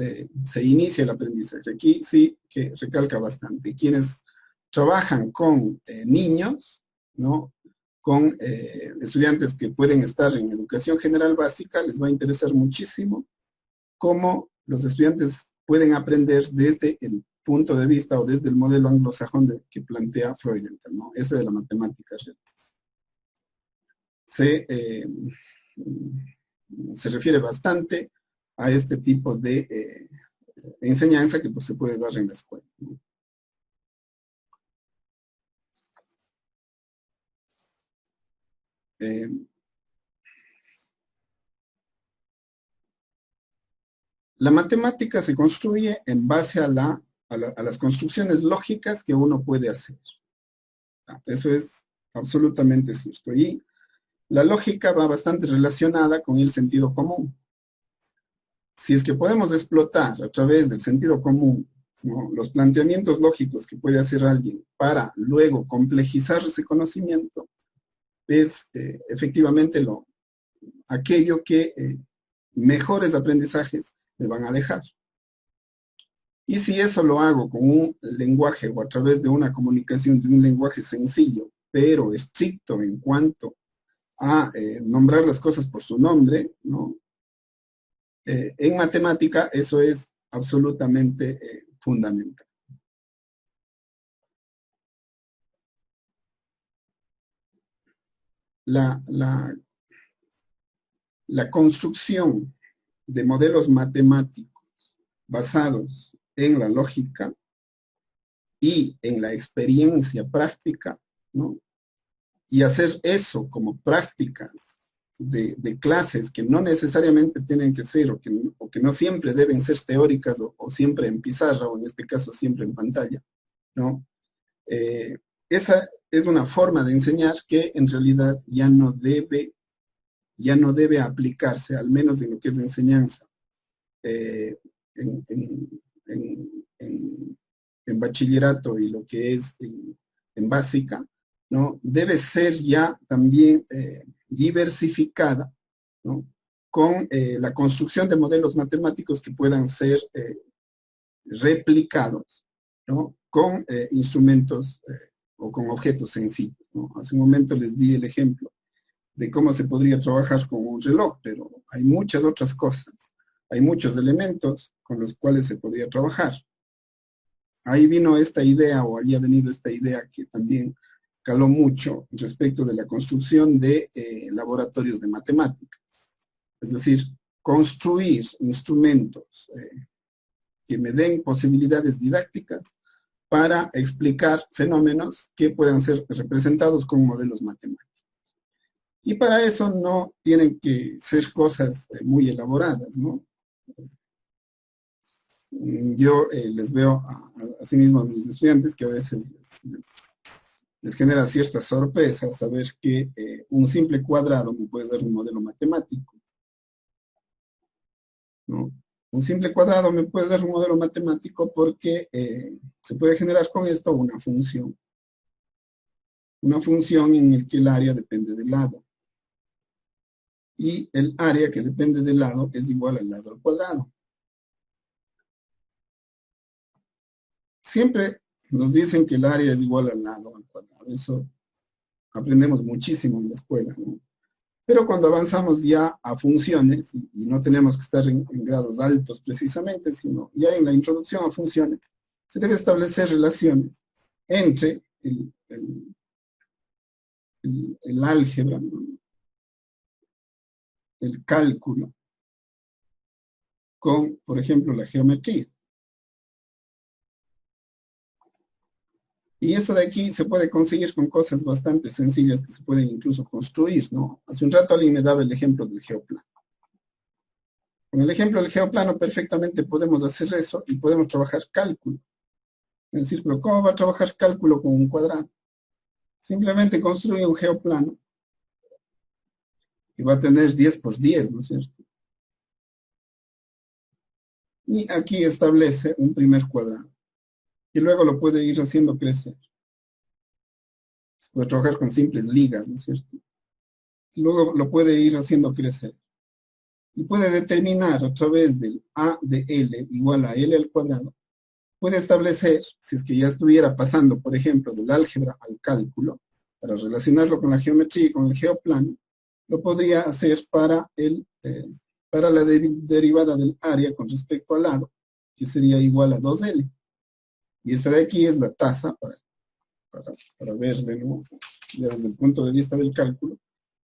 se inicia el aprendizaje. Aquí sí que recalca bastante. Quienes trabajan con niños, ¿no? Con estudiantes que pueden estar en educación general básica, les va a interesar muchísimo cómo los estudiantes pueden aprender desde el punto de vista o desde el modelo anglosajón que plantea Freudenthal, ¿no? Ese de la matemática. Se refiere bastante a este tipo de enseñanza que pues, se puede dar en la escuela, ¿no? La matemática se construye en base a las construcciones lógicas que uno puede hacer. Eso es absolutamente cierto. Y la lógica va bastante relacionada con el sentido común. Si es que podemos explotar a través del sentido común, ¿no? Los planteamientos lógicos que puede hacer alguien para luego complejizar ese conocimiento, es efectivamente aquello que mejores aprendizajes me van a dejar. Y si eso lo hago con un lenguaje o a través de una comunicación de un lenguaje sencillo, pero estricto en cuanto a nombrar las cosas por su nombre, ¿no? En matemática eso es absolutamente fundamental. La construcción de modelos matemáticos basados en la lógica y en la experiencia práctica, ¿no? Y hacer eso como prácticas de clases que no necesariamente tienen que ser o que no siempre deben ser teóricas o siempre en pizarra o en este caso siempre en pantalla, ¿no? Esa es una forma de enseñar que en realidad ya no debe aplicarse, al menos en lo que es de enseñanza, en, en, en bachillerato y lo que es en básica, ¿no? Debe ser ya también diversificada, ¿no? Con la construcción de modelos matemáticos que puedan ser replicados, ¿no? Con instrumentos o con objetos sencillos, ¿no? Hace un momento les di el ejemplo de cómo se podría trabajar con un reloj, pero hay muchas otras cosas, hay muchos elementos con los cuales se podría trabajar. Ahí vino esta idea, o ahí ha venido esta idea que también caló mucho respecto de la construcción de laboratorios de matemática. Es decir, construir instrumentos que me den posibilidades didácticas para explicar fenómenos que puedan ser representados con modelos matemáticos. Y para eso no tienen que ser cosas muy elaboradas, ¿no? Yo les veo a sí mismo a mis estudiantes que a veces les genera cierta sorpresa saber que un simple cuadrado me puede dar un modelo matemático, ¿no? Un simple cuadrado me puede dar un modelo matemático porque se puede generar con esto una función en la que el área depende del lado. Y el área que depende del lado es igual al lado al cuadrado. Siempre nos dicen que el área es igual al lado al cuadrado. Eso aprendemos muchísimo en la escuela, ¿no? Pero cuando avanzamos ya a funciones, y no tenemos que estar en grados altos precisamente, sino ya en la introducción a funciones, se debe establecer relaciones entre el álgebra, ¿no? El cálculo, con, por ejemplo, la geometría. Y esto de aquí se puede conseguir con cosas bastante sencillas que se pueden incluso construir, ¿no? Hace un rato alguien me daba el ejemplo del geoplano. Con el ejemplo del geoplano perfectamente podemos hacer eso y podemos trabajar cálculo. Es decir, pero ¿cómo va a trabajar cálculo con un cuadrado? Simplemente construye un geoplano que va a tener 10 por 10, ¿no es cierto? Y aquí establece un primer cuadrado. Y luego lo puede ir haciendo crecer. Se puede trabajar con simples ligas, ¿no es cierto? Y luego lo puede ir haciendo crecer. Y puede determinar a través del A de L igual a L al cuadrado. Puede establecer, si es que ya estuviera pasando, por ejemplo, del álgebra al cálculo, para relacionarlo con la geometría y con el geoplano, lo podría hacer para la derivada del área con respecto al lado, que sería igual a 2L. Y esta de aquí es la tasa, para verle, ¿no? Ya desde el punto de vista del cálculo,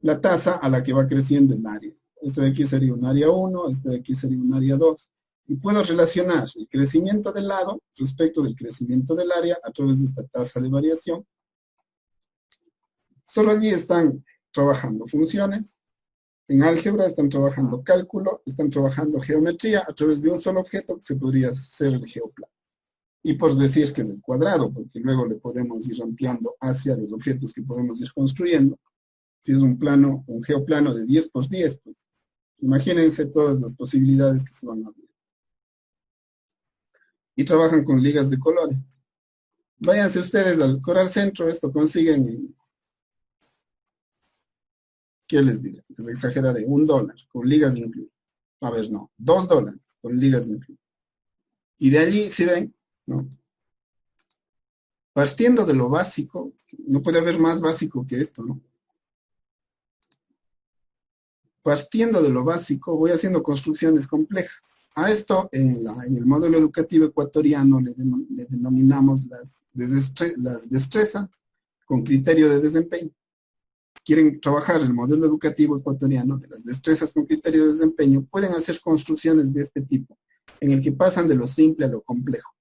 la tasa a la que va creciendo el área. Este de aquí sería un área 1, este de aquí sería un área 2. Y puedo relacionar el crecimiento del lado respecto del crecimiento del área a través de esta tasa de variación. Solo allí están trabajando funciones. En álgebra están trabajando cálculo, están trabajando geometría a través de un solo objeto que se podría hacer el geoplano. Y por decir que es el cuadrado, porque luego le podemos ir ampliando hacia los objetos que podemos ir construyendo. Si es un geoplano de 10 por 10, pues imagínense todas las posibilidades que se van a abrir. Y trabajan con ligas de colores. Váyanse ustedes al Coral Centro, esto consiguen en, ¿qué les diré? Les exageraré, $1, con ligas incluidas. A ver, no, $2, con ligas incluidas. Y de allí, si ven, ¿no? Partiendo de lo básico, no puede haber más básico que esto, ¿no? Partiendo de lo básico, voy haciendo construcciones complejas. A esto, en el modelo educativo ecuatoriano, le denominamos las destrezas con criterio de desempeño. quieren trabajar el modelo educativo ecuatoriano de las destrezas con criterio de desempeño, pueden hacer construcciones de este tipo, en el que pasan de lo simple a lo complejo,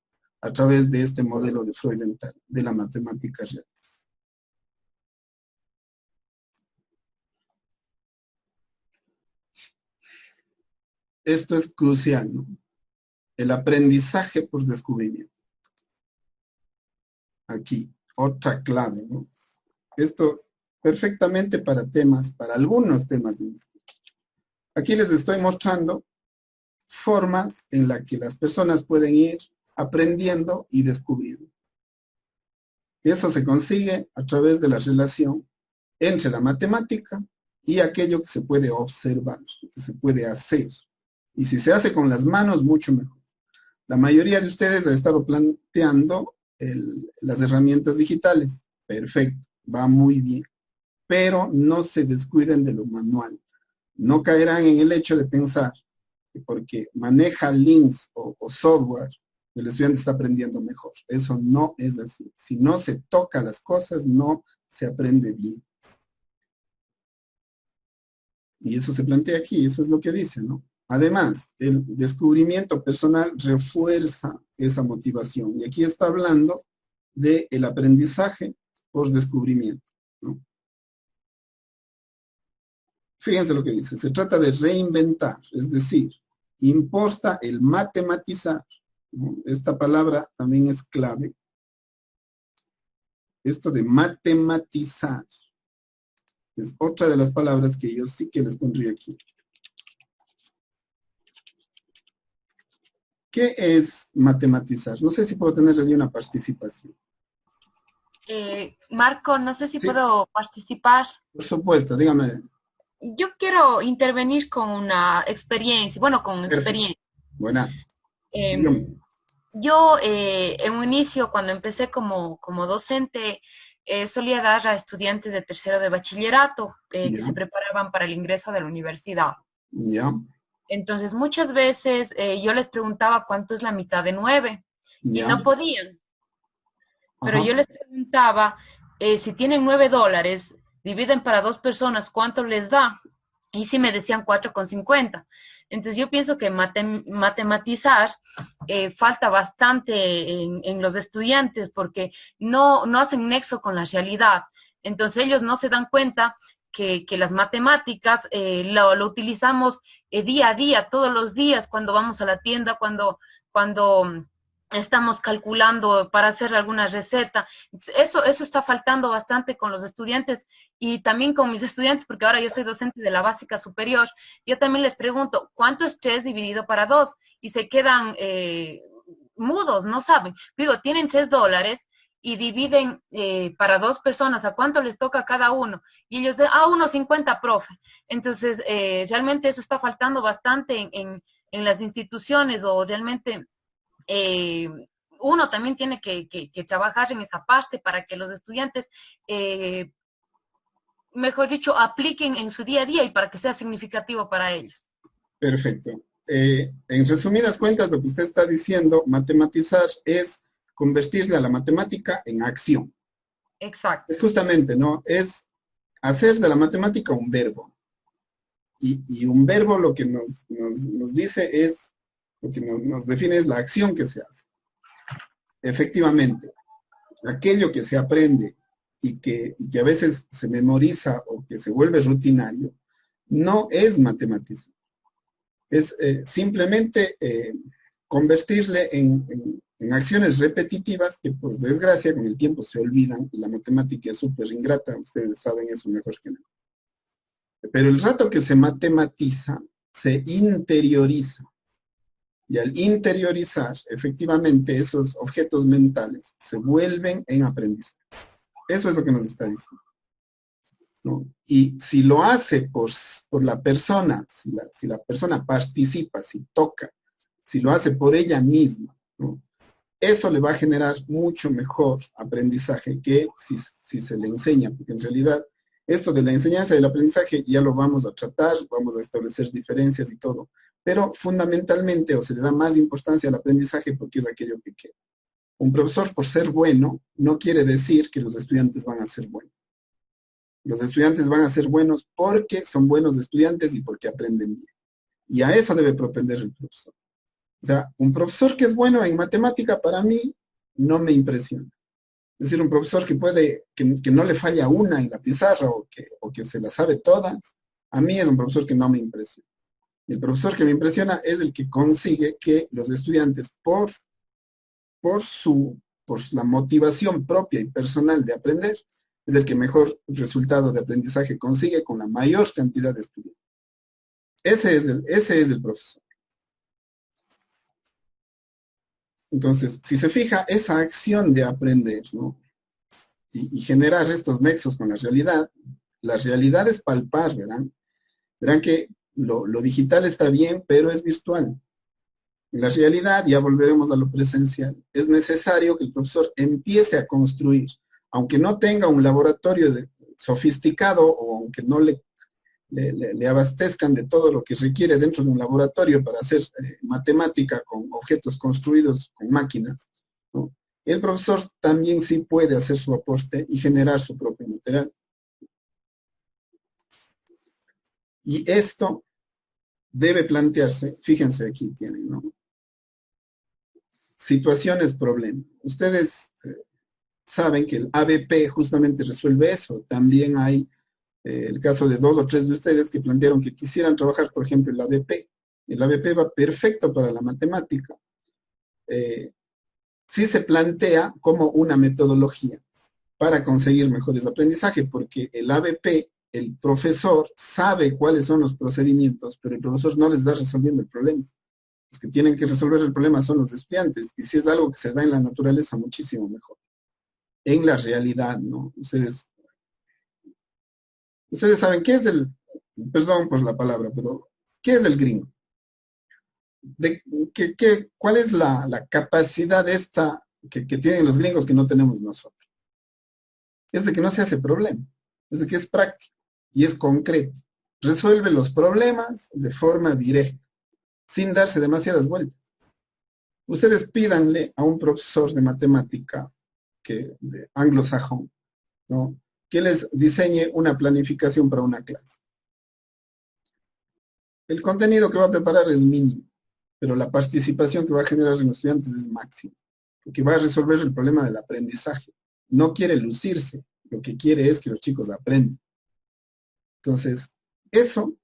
a través de este modelo de Freudenthal, de la matemática real. Esto es crucial, ¿no? El aprendizaje por descubrimiento. Aquí, otra clave, ¿no? Esto perfectamente para temas, para algunos temas de investigación. Aquí les estoy mostrando formas en las que las personas pueden ir aprendiendo y descubriendo. Eso se consigue a través de la relación entre la matemática y aquello que se puede observar, que se puede hacer. Y si se hace con las manos, mucho mejor. La mayoría de ustedes ha estado planteando las herramientas digitales. Perfecto, va muy bien. Pero no se descuiden de lo manual. No caerán en el hecho de pensar que porque maneja links o software, el estudiante está aprendiendo mejor. Eso no es así. Si no se toca las cosas, no se aprende bien. Y eso se plantea aquí, eso es lo que dice, ¿no? Además, el descubrimiento personal refuerza esa motivación. Y aquí está hablando del aprendizaje por descubrimiento, ¿no? Fíjense lo que dice, se trata de reinventar, es decir, importa el matematizar, ¿no? Esta palabra también es clave. Esto de matematizar es otra de las palabras que yo sí que les pondría aquí. ¿Qué es matematizar? No sé si puedo tener allí una participación. Marco, no sé si Sí. puedo participar. Por supuesto, dígame. Yo quiero intervenir con una experiencia, bueno, con Perfecto. experiencia. Buenas. Yo en un inicio, cuando empecé como docente, solía dar a estudiantes de tercero de bachillerato que se preparaban para el ingreso de la universidad. Ya. Entonces, muchas veces yo les preguntaba cuánto es la mitad de 9 y no podían. Pero yo les preguntaba, si tienen $9, dividen para 2 personas, ¿cuánto les da? Y si me decían 4,50. Entonces yo pienso que matematizar falta bastante en los estudiantes porque no hacen nexo con la realidad. Entonces ellos no se dan cuenta que las matemáticas lo utilizamos día a día, todos los días, cuando vamos a la tienda, cuando estamos calculando para hacer alguna receta. Eso está faltando bastante con los estudiantes y también con mis estudiantes, porque ahora yo soy docente de la básica superior. Yo también les pregunto, ¿cuánto es 3 dividido para 2? Y se quedan mudos, no saben. Digo, tienen $3 y dividen para 2 personas, ¿a cuánto les toca a cada uno? Y ellos dicen, 1.50, profe. Entonces, realmente eso está faltando bastante en las instituciones o realmente uno también tiene que trabajar en esa parte para que los estudiantes, mejor dicho, apliquen en su día a día y para que sea significativo para ellos. Perfecto. En resumidas cuentas, lo que usted está diciendo, matematizar es convertirle a la matemática en acción. Exacto. Es justamente, ¿no? Es hacer de la matemática un verbo. Y un verbo lo que nos dice es, lo que nos define es la acción que se hace. Efectivamente, aquello que se aprende y que a veces se memoriza o que se vuelve rutinario, no es matematizar. Es simplemente convertirle en acciones repetitivas que, por desgracia, con el tiempo se olvidan, y la matemática es súper ingrata, ustedes saben eso mejor que nadie. Pero el rato que se matematiza, se interioriza. Y al interiorizar, efectivamente, esos objetos mentales se vuelven en aprendizaje. Eso es lo que nos está diciendo, ¿no? Y si lo hace por la persona, si la persona participa, si toca, si lo hace por ella misma, ¿no? Eso le va a generar mucho mejor aprendizaje que si se le enseña, porque en realidad esto de la enseñanza y el aprendizaje ya lo vamos a tratar, vamos a establecer diferencias y todo, pero fundamentalmente o se le da más importancia al aprendizaje porque es aquello que queda. Un profesor por ser bueno no quiere decir que los estudiantes van a ser buenos. Los estudiantes van a ser buenos porque son buenos estudiantes y porque aprenden bien. Y a eso debe propender el profesor. O sea, un profesor que es bueno en matemática, para mí, no me impresiona. Es decir, un profesor que no le falla una en la pizarra o que se la sabe todas, a mí es un profesor que no me impresiona. El profesor que me impresiona es el que consigue que los estudiantes, por la motivación propia y personal de aprender, es el que mejor resultado de aprendizaje consigue con la mayor cantidad de estudiantes. Ese es el profesor. Entonces, si se fija, esa acción de aprender, ¿no? Y generar estos nexos con la realidad es palpar, ¿verán? Verán que lo digital está bien, pero es virtual. En la realidad, ya volveremos a lo presencial, es necesario que el profesor empiece a construir, aunque no tenga un laboratorio sofisticado o aunque no le abastezcan de todo lo que requiere dentro de un laboratorio para hacer matemática con objetos construidos con máquinas, ¿no? El profesor también sí puede hacer su aporte y generar su propio material. Y esto debe plantearse, fíjense aquí tienen, ¿no? Situaciones, problema. Ustedes saben que el ABP justamente resuelve eso. También hay el caso de 2 o 3 de ustedes que plantearon que quisieran trabajar, por ejemplo, el ABP. El ABP va perfecto para la matemática. Sí se plantea como una metodología para conseguir mejores aprendizajes, porque el ABP, el profesor sabe cuáles son los procedimientos, pero el profesor no les da resolviendo el problema. Los que tienen que resolver el problema son los estudiantes, y si es algo que se da en la naturaleza, muchísimo mejor. En la realidad, ¿no? Ustedes saben qué es perdón por la palabra, pero ¿qué es el gringo? ¿Cuál es la capacidad esta que tienen los gringos que no tenemos nosotros? Es de que no se hace problema, es de que es práctico y es concreto. Resuelve los problemas de forma directa, sin darse demasiadas vueltas. Ustedes pídanle a un profesor de matemática de anglosajón, ¿no?, que les diseñe una planificación para una clase. El contenido que va a preparar es mínimo, pero la participación que va a generar en los estudiantes es máxima, porque va a resolver el problema del aprendizaje. No quiere lucirse, lo que quiere es que los chicos aprendan. Entonces, eso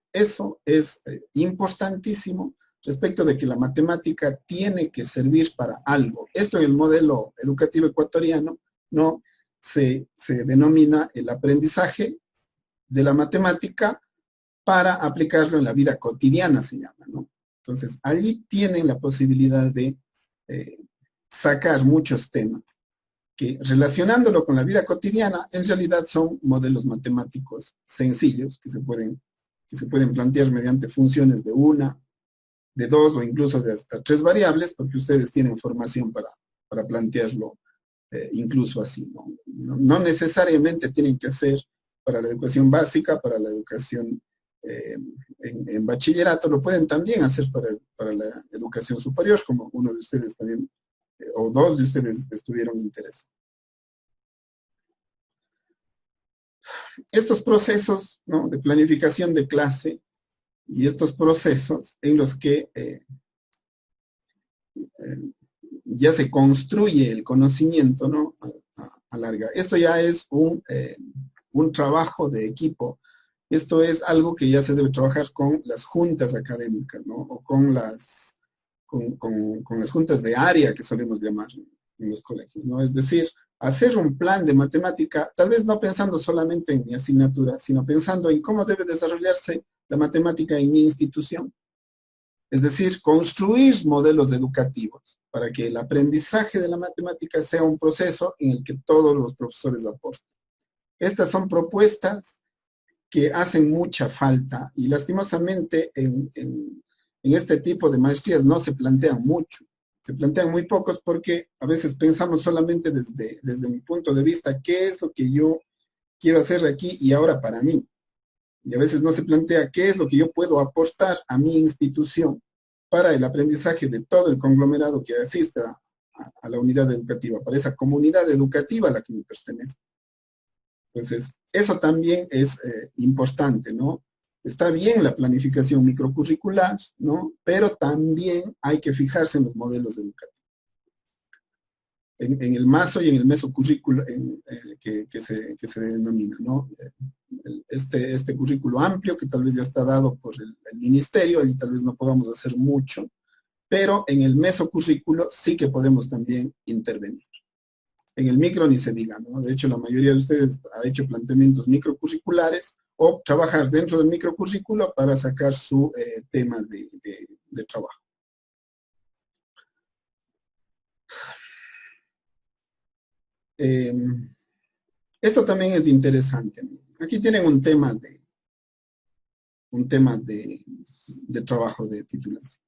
es importantísimo respecto de que la matemática tiene que servir para algo. Esto en el modelo educativo ecuatoriano no se denomina el aprendizaje de la matemática para aplicarlo en la vida cotidiana, se llama, ¿no? Entonces, allí tienen la posibilidad de sacar muchos temas que, relacionándolo con la vida cotidiana, en realidad son modelos matemáticos sencillos que se pueden plantear mediante funciones de 1, de 2 o incluso de hasta 3 variables, porque ustedes tienen formación para plantearlo incluso así, ¿no? No necesariamente tienen que ser para la educación básica, para la educación en bachillerato, lo pueden también hacer para la educación superior, como uno de ustedes también, o 2 de ustedes estuvieron interesados. Estos procesos, ¿no?, de planificación de clase y estos procesos en los que ya se construye el conocimiento, ¿no?, a larga. Esto ya es un trabajo de equipo. Esto es algo que ya se debe trabajar con las juntas académicas, ¿no?, o con las juntas de área que solemos llamar en los colegios, ¿no? Es decir, hacer un plan de matemática, tal vez no pensando solamente en mi asignatura, sino pensando en cómo debe desarrollarse la matemática en mi institución. Es decir, construir modelos educativos para que el aprendizaje de la matemática sea un proceso en el que todos los profesores aporten. Estas son propuestas que hacen mucha falta y lastimosamente en este tipo de maestrías no se plantean mucho. Se plantean muy pocos porque a veces pensamos solamente desde mi punto de vista qué es lo que yo quiero hacer aquí y ahora para mí. Y a veces no se plantea qué es lo que yo puedo aportar a mi institución para el aprendizaje de todo el conglomerado que asista a la unidad educativa, para esa comunidad educativa a la que me pertenece. Entonces, eso también es importante, ¿no? Está bien la planificación microcurricular, ¿no? Pero también hay que fijarse en los modelos educativos. En el MASO y en el mesocurrículo que se denomina, ¿no? Este currículo amplio que tal vez ya está dado por el ministerio, y tal vez no podamos hacer mucho, pero en el mesocurrículo sí que podemos también intervenir. En el micro ni se diga, ¿no? De hecho, la mayoría de ustedes ha hecho planteamientos microcurriculares o trabajar dentro del microcurrículo para sacar su tema de trabajo. Esto también es interesante. Aquí tienen un tema de trabajo de titulación.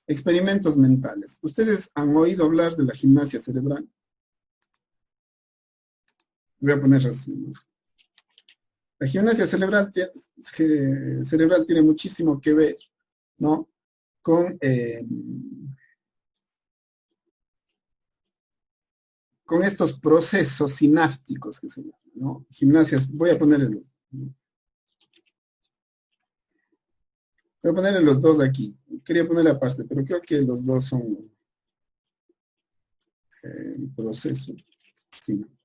Experimentos mentales. ¿Ustedes han oído hablar de la gimnasia cerebral? Voy a poner así, ¿no? La gimnasia cerebral tiene muchísimo que ver, ¿no? Con estos procesos sinápticos que se llaman, ¿no? Gimnasias, voy a ponerle los dos aquí. Quería ponerle aparte, pero creo que los dos son procesos sinápticos.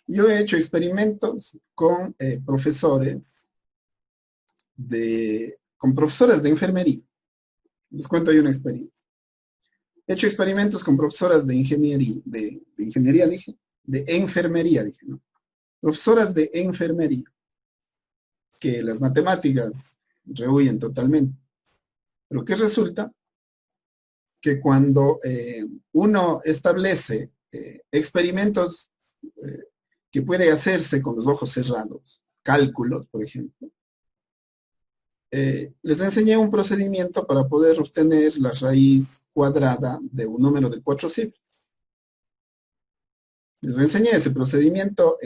Yo he hecho experimentos con profesores de enfermería. Les cuento ahí una experiencia. He hecho experimentos con profesoras de enfermería, ¿no? Profesoras de enfermería, que las matemáticas rehuyen totalmente. Pero ¿qué resulta? Que cuando uno establece experimentos que puede hacerse con los ojos cerrados, cálculos, por ejemplo, les enseñé un procedimiento para poder obtener la raíz cuadrada de un número de 4 cifras. Les enseñé ese procedimiento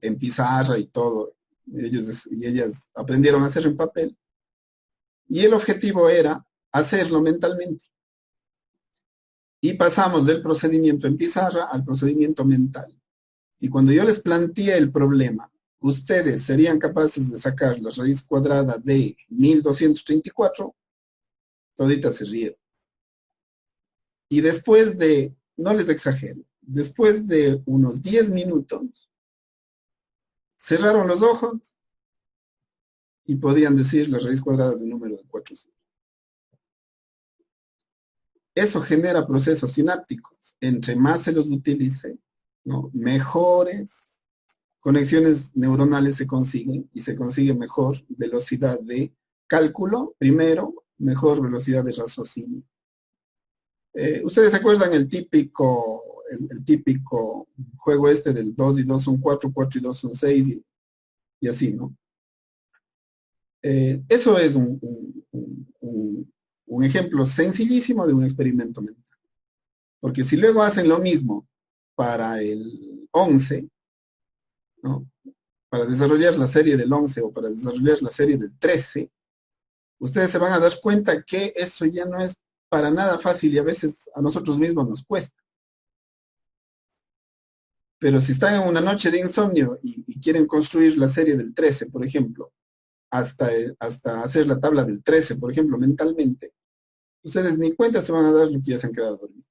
en pizarra y todo. Ellos y ellas aprendieron a hacerlo en papel. Y el objetivo era hacerlo mentalmente. Y pasamos del procedimiento en pizarra al procedimiento mental. Y cuando yo les planteé el problema, ustedes serían capaces de sacar la raíz cuadrada de 1234, toditas se rieron. Y después de, no les exagero, después de unos 10 minutos, cerraron los ojos y podían decir la raíz cuadrada de un número de 4. Eso genera procesos sinápticos. Entre más se los utilice, ¿no? Mejores conexiones neuronales se consiguen y se consigue mejor velocidad de cálculo, primero, mejor velocidad de raciocinio. ¿Ustedes se acuerdan el típico juego este del 2 y 2 son 4, 4 y 2 son 6 y así, ¿no? Eso es un ejemplo sencillísimo de un experimento mental. Porque si luego hacen lo mismo para el 11, ¿no? Para desarrollar la serie del 11 o para desarrollar la serie del 13, ustedes se van a dar cuenta que eso ya no es para nada fácil y a veces a nosotros mismos nos cuesta. Pero si están en una noche de insomnio y quieren construir la serie del 13, por ejemplo, hasta hacer la tabla del 13, por ejemplo, mentalmente, ustedes ni cuenta se van a dar lo que ya se han quedado dormidos.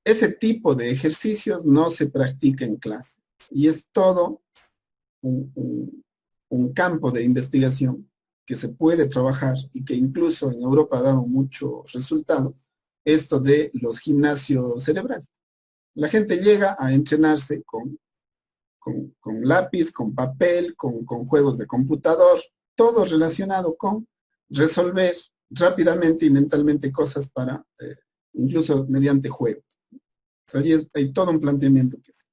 Ese tipo de ejercicios no se practica en clase y es todo un campo de investigación que se puede trabajar y que incluso en Europa ha dado mucho resultado, esto de los gimnasios cerebrales. La gente llega a entrenarse con lápiz, con papel, con juegos de computador, todo relacionado con resolver rápidamente y mentalmente cosas para, incluso mediante juegos. Entonces, hay todo un planteamiento que es.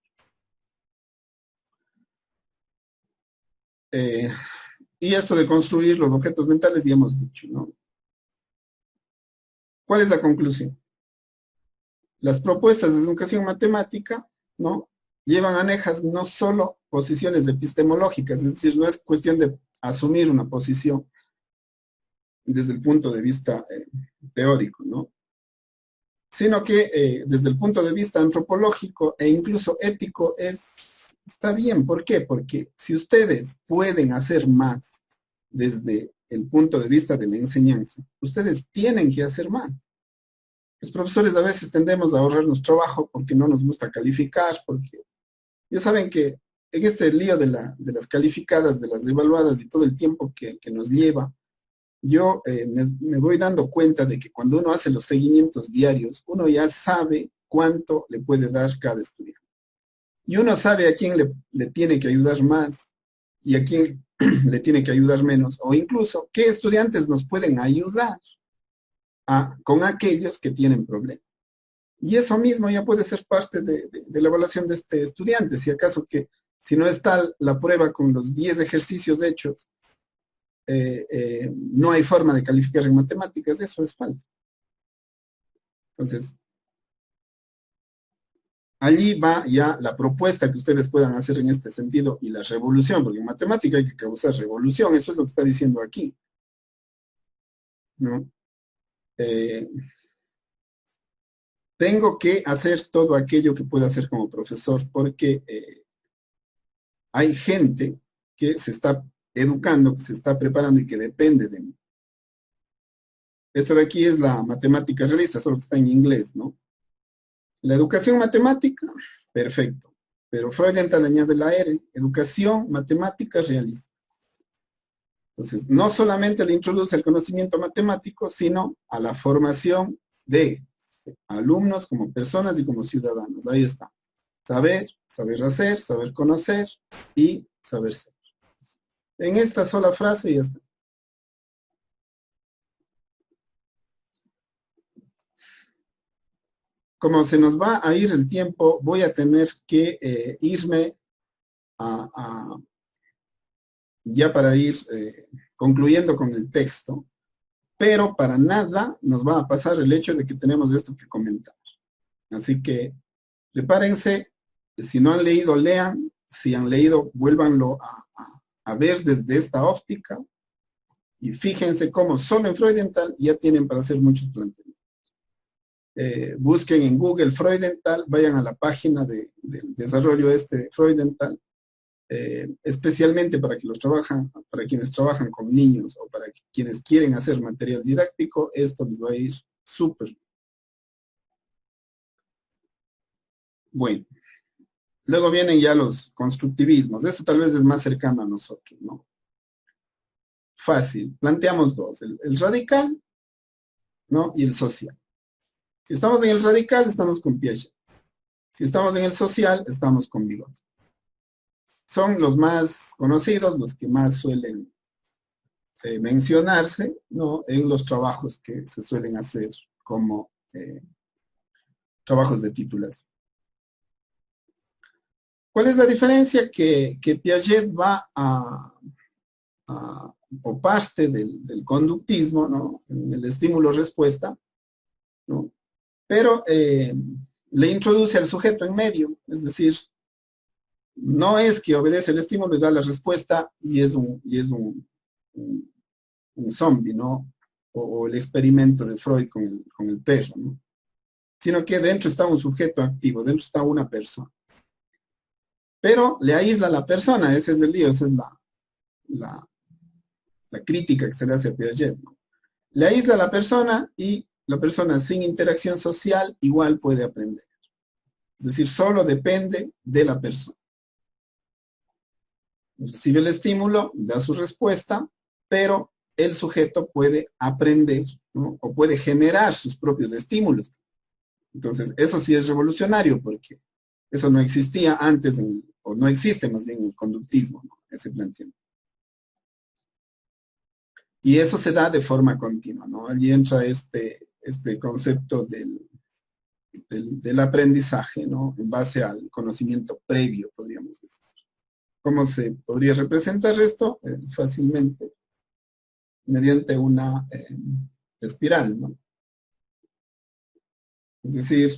Y esto de construir los objetos mentales ya hemos dicho, ¿no? ¿Cuál es la conclusión? Las propuestas de educación matemática, ¿no? Llevan anejas no solo posiciones epistemológicas, es decir, no es cuestión de asumir una posición desde el punto de vista teórico, ¿no? sino que desde el punto de vista antropológico e incluso ético está bien. ¿Por qué? Porque si ustedes pueden hacer más desde el punto de vista de la enseñanza, ustedes tienen que hacer más. Los profesores a veces tendemos a ahorrarnos trabajo porque no nos gusta calificar, porque ya saben que en este lío de las calificadas, de las evaluadas y todo el tiempo que nos lleva, yo me voy dando cuenta de que cuando uno hace los seguimientos diarios, uno ya sabe cuánto le puede dar cada estudiante. Y uno sabe a quién le tiene que ayudar más y a quién le tiene que ayudar menos, o incluso qué estudiantes nos pueden ayudar con aquellos que tienen problemas. Y eso mismo ya puede ser parte de la evaluación de este estudiante. Si acaso que, si no está la prueba con los 10 ejercicios hechos, no hay forma de calificar en matemáticas, eso es falso. Entonces, allí va ya la propuesta que ustedes puedan hacer en este sentido y la revolución, porque en matemática hay que causar revolución, eso es lo que está diciendo aquí, ¿no? Tengo que hacer todo aquello que pueda hacer como profesor, porque hay gente que se está educando, que se está preparando y que depende de mí. Esta de aquí es la matemática realista, solo que está en inglés, ¿no? La educación matemática, perfecto. Pero Freudenthal añade la R, educación matemática realista. Entonces, no solamente le introduce el conocimiento matemático, sino a la formación de alumnos como personas y como ciudadanos. Ahí está. Saber, saber hacer, saber conocer y saber ser. En esta sola frase ya está. Como se nos va a ir el tiempo, voy a tener que irme ya para ir concluyendo con el texto, pero para nada nos va a pasar el hecho de que tenemos esto que comentar. Así que prepárense, si no han leído, lean, si han leído, vuélvanlo a ver desde esta óptica, y fíjense cómo solo en Freudenthal ya tienen para hacer muchos planteamientos. Busquen en Google Freudenthal, vayan a la página del desarrollo Freudenthal, especialmente para quienes trabajan con niños o para quienes quieren hacer material didáctico, esto les va a ir súper. Bueno, luego vienen ya los constructivismos. Esto tal vez es más cercano a nosotros, ¿no? Fácil, planteamos dos, el radical, ¿no? Y el social. Si estamos en el radical, estamos con Piaget. Si estamos en el social, estamos con Vygotsky. Son los más conocidos, los que más suelen mencionarse, ¿no? En los trabajos que se suelen hacer como trabajos de titulación. ¿Cuál es la diferencia? Que Piaget va o parte del conductismo, ¿no? En el estímulo-respuesta, ¿no? Pero le introduce al sujeto en medio, es decir, no es que obedece el estímulo y da la respuesta y es un zombie, ¿no? O el experimento de Freud con el perro, ¿no? Sino que dentro está un sujeto activo, dentro está una persona. Pero le aísla a la persona, ese es el lío, esa es la crítica que se le hace a Piaget, ¿no? Le aísla a la persona y la persona sin interacción social igual puede aprender. Es decir, solo depende de la persona. Recibe el estímulo, da su respuesta, pero el sujeto puede aprender, ¿no? O puede generar sus propios estímulos. Entonces, eso sí es revolucionario, porque eso no existía antes, o no existe más bien en el conductismo, ¿no? Ese planteamiento. Y eso se da de forma continua, ¿no? Allí entra este concepto del aprendizaje, ¿no? En base al conocimiento previo, podríamos decir. ¿Cómo se podría representar esto? Fácilmente, mediante una espiral, ¿no? Es decir,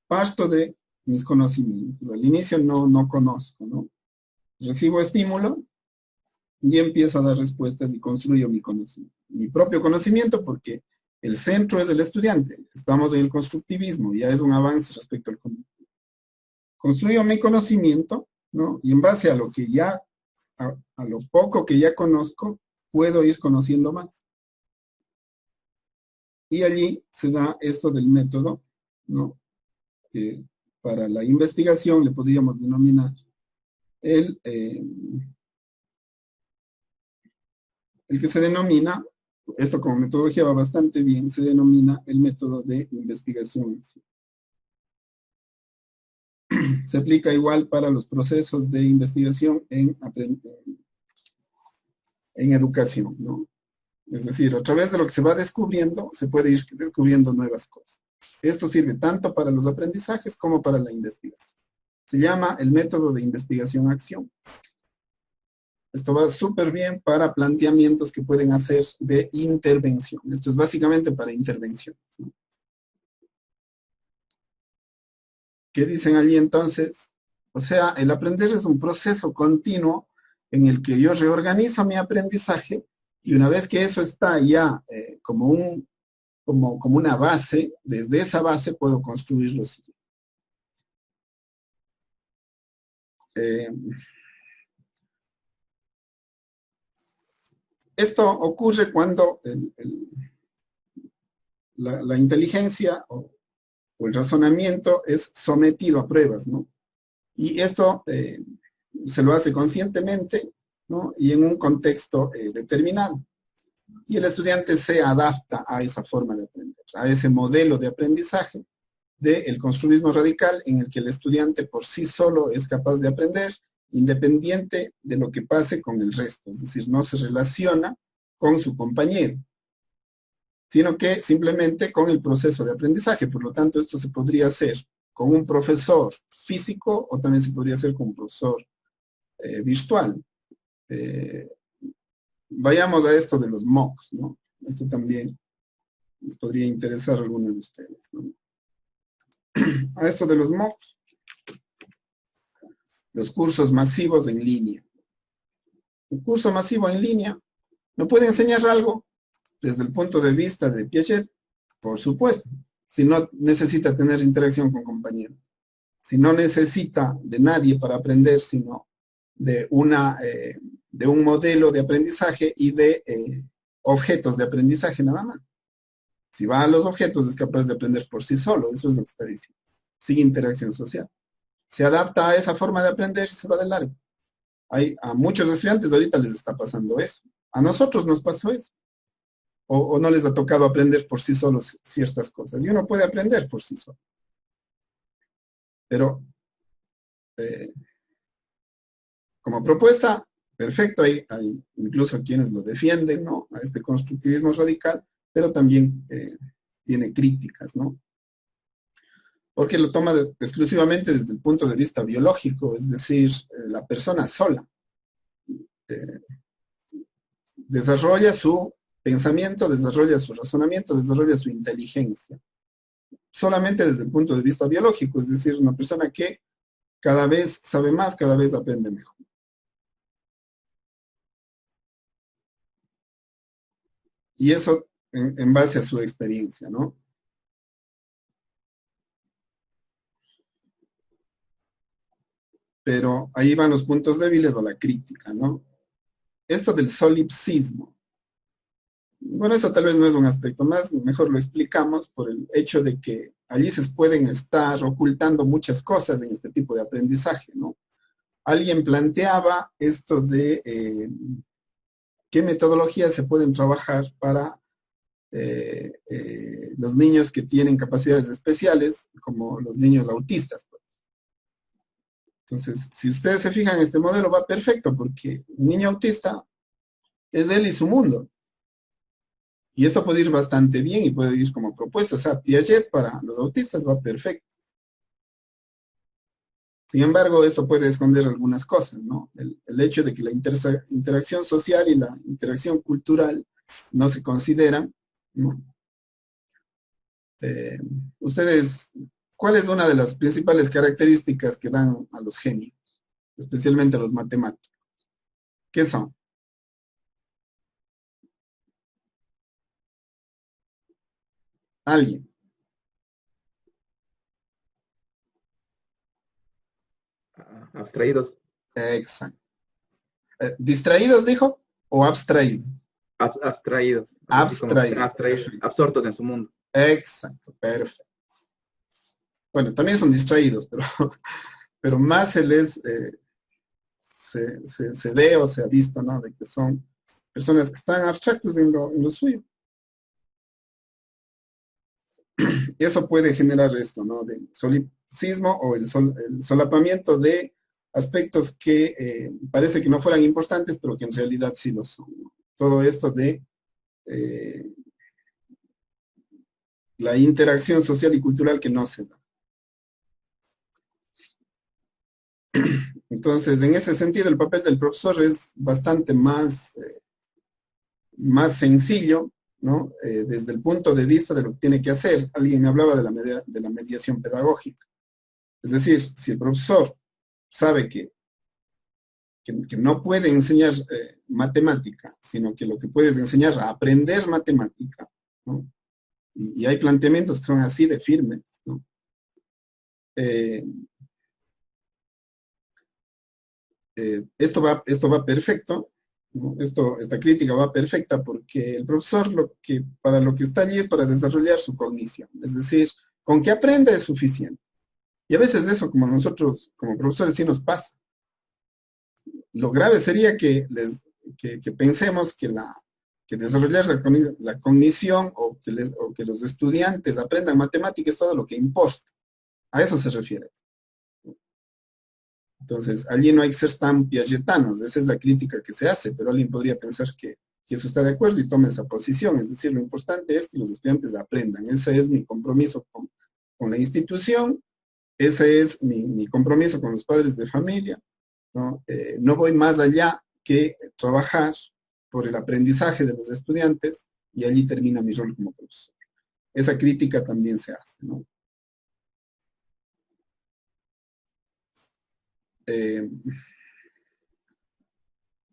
parto de mis conocimientos. Al inicio no conozco, ¿no? Recibo estímulo y empiezo a dar respuestas y construyo mi conocimiento. Mi propio conocimiento, porque El centro es el estudiante. Estamos en el constructivismo, ya es un avance respecto al construyo mi conocimiento, ¿no? Y en base a lo que ya, a lo poco que ya conozco, puedo ir conociendo más. Y allí se da esto del método, ¿no? Que para la investigación le podríamos denominar el que se denomina, esto como metodología va bastante bien, se denomina el método de investigación. Se aplica igual para los procesos de investigación en educación, ¿no? Es decir, a través de lo que se va descubriendo, se puede ir descubriendo nuevas cosas. Esto sirve tanto para los aprendizajes como para la investigación. Se llama el método de investigación-acción. Esto va súper bien para planteamientos que pueden hacer de intervención. Esto es básicamente para intervención, ¿no? ¿Qué dicen allí entonces? O sea, el aprender es un proceso continuo en el que yo reorganizo mi aprendizaje y una vez que eso está ya como una base, desde esa base puedo construir lo siguiente. Esto ocurre cuando la inteligencia o el razonamiento es sometido a pruebas, ¿no? Y esto se lo hace conscientemente, ¿no? Y en un contexto determinado. Y el estudiante se adapta a esa forma de aprender, a ese modelo de aprendizaje del construismo radical en el que el estudiante por sí solo es capaz de aprender independiente de lo que pase con el resto, es decir, no se relaciona con su compañero, sino que simplemente con el proceso de aprendizaje. Por lo tanto, esto se podría hacer con un profesor físico o también se podría hacer con un profesor virtual. Vayamos a esto de los MOOCs, ¿no? Esto también les podría interesar a algunos de ustedes, ¿no? A esto de los MOOCs, los cursos masivos en línea. Un curso masivo en línea me puede enseñar algo desde el punto de vista de Piaget, por supuesto, si no necesita tener interacción con compañeros, si no necesita de nadie para aprender, sino de un modelo de aprendizaje y de objetos de aprendizaje nada más. Si va a los objetos es capaz de aprender por sí solo, eso es lo que está diciendo, sin interacción social. Se adapta a esa forma de aprender y se va de largo. A muchos estudiantes ahorita les está pasando eso. A nosotros nos pasó eso. O no les ha tocado aprender por sí solos ciertas cosas. Y uno puede aprender por sí solo. Pero, como propuesta, perfecto, hay incluso quienes lo defienden, ¿no? A este constructivismo radical, pero también tiene críticas, ¿no? Porque lo toma exclusivamente desde el punto de vista biológico, es decir, la persona sola desarrolla su pensamiento, desarrolla su razonamiento, desarrolla su inteligencia. Solamente desde el punto de vista biológico, es decir, una persona que cada vez sabe más, cada vez aprende mejor. Y eso en base a su experiencia, ¿no? Pero ahí van los puntos débiles o la crítica, ¿no? Esto del solipsismo. Bueno, eso tal vez no es un aspecto más, mejor lo explicamos por el hecho de que allí se pueden estar ocultando muchas cosas en este tipo de aprendizaje, ¿no? Alguien planteaba esto de qué metodologías se pueden trabajar para los niños que tienen capacidades especiales, como los niños autistas. Entonces, si ustedes se fijan, este modelo va perfecto, porque un niño autista es él y su mundo. Y esto puede ir bastante bien y puede ir como propuesta. O sea, Piaget para los autistas va perfecto. Sin embargo, esto puede esconder algunas cosas, ¿no? El hecho de que la interacción social y la interacción cultural no se consideran, ¿no? Ustedes, ¿cuál es una de las principales características que dan a los genios, especialmente a los matemáticos? ¿Qué son? ¿Alguien? Abstraídos. Exacto. ¿Distraídos, dijo? ¿O abstraídos? Abstraídos. Así como Abstraídos. absortos en su mundo. Exacto, perfecto. Bueno, también son distraídos, pero más se les se ve o se ha visto, ¿no? De que son personas que están abstractos en lo suyo. Y eso puede generar esto, ¿no? De solipsismo o el solapamiento de aspectos que parece que no fueran importantes, pero que en realidad sí lo son, ¿no? Todo esto de la interacción social y cultural que no se da. Entonces, en ese sentido, el papel del profesor es bastante más sencillo, ¿no? Desde el punto de vista de lo que tiene que hacer. Alguien me hablaba de la mediación pedagógica. Es decir, si el profesor sabe que no puede enseñar matemática, sino que lo que puede es enseñar a aprender matemática, ¿no? Y hay planteamientos que son así de firmes, ¿no? Esto va perfecto, ¿no? Esta crítica va perfecta porque el profesor para lo que está allí es para desarrollar su cognición. Es decir, con que aprenda es suficiente. Y a veces eso, como nosotros, como profesores, sí nos pasa. Lo grave sería que pensemos que desarrollar la cognición o que los estudiantes aprendan matemáticas es todo lo que importa. A eso se refiere. Entonces, allí no hay que ser tan piagetanos, esa es la crítica que se hace, pero alguien podría pensar que eso está de acuerdo y toma esa posición. Es decir, lo importante es que los estudiantes aprendan. Ese es mi compromiso con la institución, ese es mi compromiso con los padres de familia, ¿no? No voy más allá que trabajar por el aprendizaje de los estudiantes y allí termina mi rol como profesor. Esa crítica también se hace, ¿no?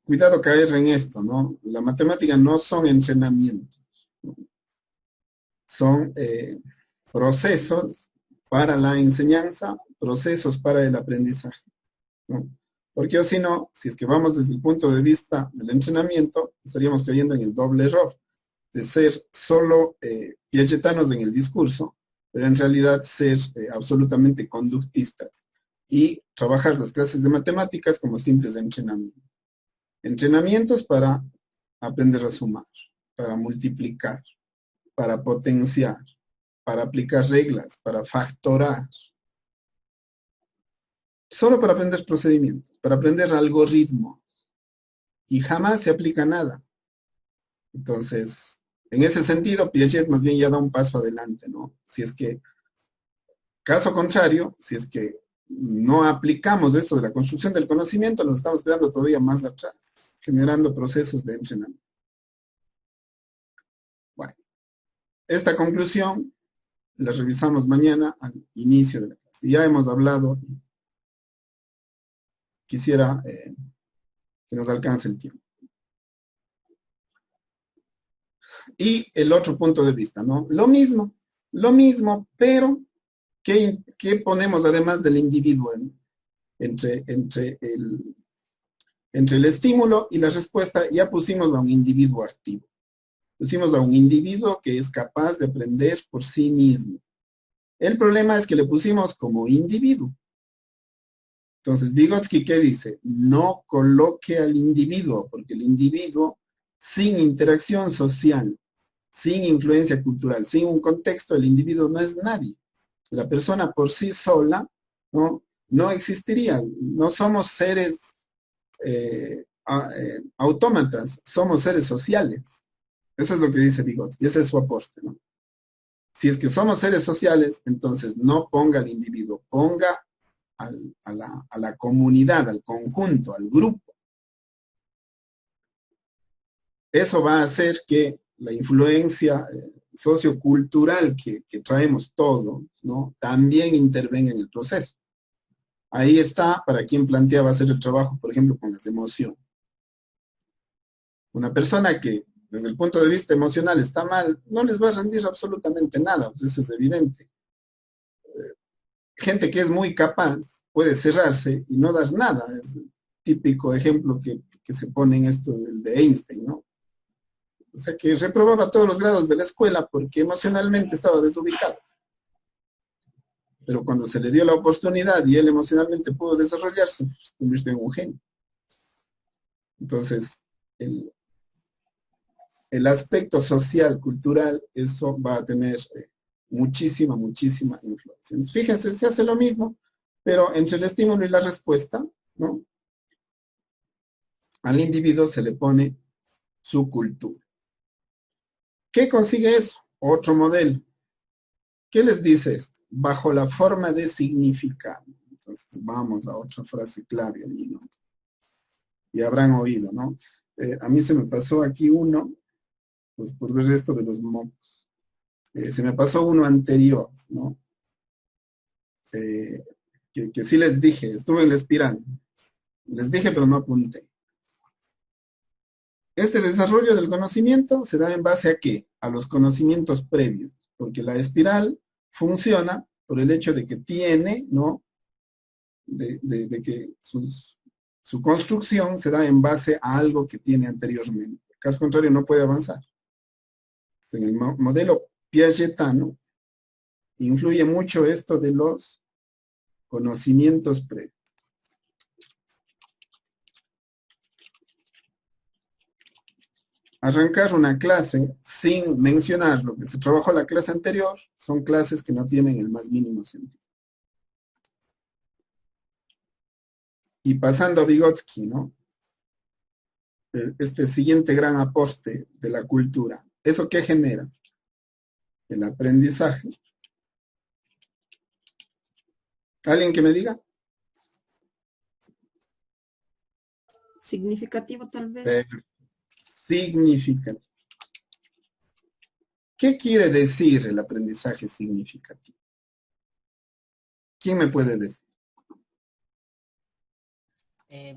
Cuidado caer en esto, ¿no? La matemática no son entrenamientos, ¿no? Son procesos para la enseñanza, procesos para el aprendizaje, ¿no? Porque si no, si es que vamos desde el punto de vista del entrenamiento, estaríamos cayendo en el doble error de ser solo piagetanos en el discurso, pero en realidad ser absolutamente conductistas y trabajar las clases de matemáticas como simples entrenamientos. Entrenamientos para aprender a sumar, para multiplicar, para potenciar, para aplicar reglas, para factorar. Solo para aprender procedimientos, para aprender algoritmos. Y jamás se aplica nada. Entonces, en ese sentido, Piaget más bien ya da un paso adelante, ¿no? Si es que, caso contrario, si es que no aplicamos esto de la construcción del conocimiento, nos estamos quedando todavía más atrás, generando procesos de entrenamiento. Bueno, esta conclusión la revisamos mañana al inicio de la clase. Ya hemos hablado, quisiera que nos alcance el tiempo. Y el otro punto de vista, ¿no? Lo mismo, pero ¿qué ponemos además del individuo entre el estímulo y la respuesta? Ya pusimos a un individuo activo. Pusimos a un individuo que es capaz de aprender por sí mismo. El problema es que le pusimos como individuo. Entonces, Vygotsky, ¿qué dice? No coloque al individuo, porque el individuo sin interacción social, sin influencia cultural, sin un contexto, el individuo no es nadie. La persona por sí sola no existiría. No somos seres autómatas, somos seres sociales. Eso es lo que dice Vygotsky, ese es su aporte, ¿no? Si es que somos seres sociales, entonces no ponga al individuo, ponga a la comunidad, al conjunto, al grupo. Eso va a hacer que la influencia sociocultural que traemos todos, ¿no? También intervenga en el proceso. Ahí está para quien planteaba hacer el trabajo, por ejemplo, con las emociones. Una persona que desde el punto de vista emocional está mal, no les va a rendir absolutamente nada, pues eso es evidente. Gente que es muy capaz puede cerrarse y no dar nada. Es el típico ejemplo que se pone en esto, el de Einstein, ¿no? O sea, que reprobaba todos los grados de la escuela porque emocionalmente estaba desubicado. Pero cuando se le dio la oportunidad y él emocionalmente pudo desarrollarse, pues, se convirtió en un genio. Entonces, el aspecto social, cultural, eso va a tener muchísima influencia. Entonces, fíjense, se hace lo mismo, pero entre el estímulo y la respuesta, ¿no? Al individuo se le pone su cultura. ¿Qué consigue eso? Otro modelo. ¿Qué les dice esto? Bajo la forma de significado. Entonces, vamos a otra frase clave allí, ¿no? Y habrán oído, ¿no? A mí se me pasó aquí uno, pues por ver esto de los mocos. Se me pasó uno anterior, ¿no? Que sí les dije, estuve en la espiral. Les dije, pero no apunté. Este desarrollo del conocimiento se da en base a ¿qué? A los conocimientos previos, porque la espiral funciona por el hecho de que tiene, ¿no? De que su construcción se da en base a algo que tiene anteriormente. En caso contrario, no puede avanzar. En el modelo piagetano influye mucho esto de los conocimientos previos. Arrancar una clase sin mencionar lo que se trabajó en la clase anterior son clases que no tienen el más mínimo sentido. Y pasando a Vygotsky, ¿no? Este siguiente gran aporte de la cultura. ¿Eso qué genera? El aprendizaje. ¿Alguien que me diga? Significativo, tal vez. Significativo. ¿Qué quiere decir el aprendizaje significativo? ¿Quién me puede decir?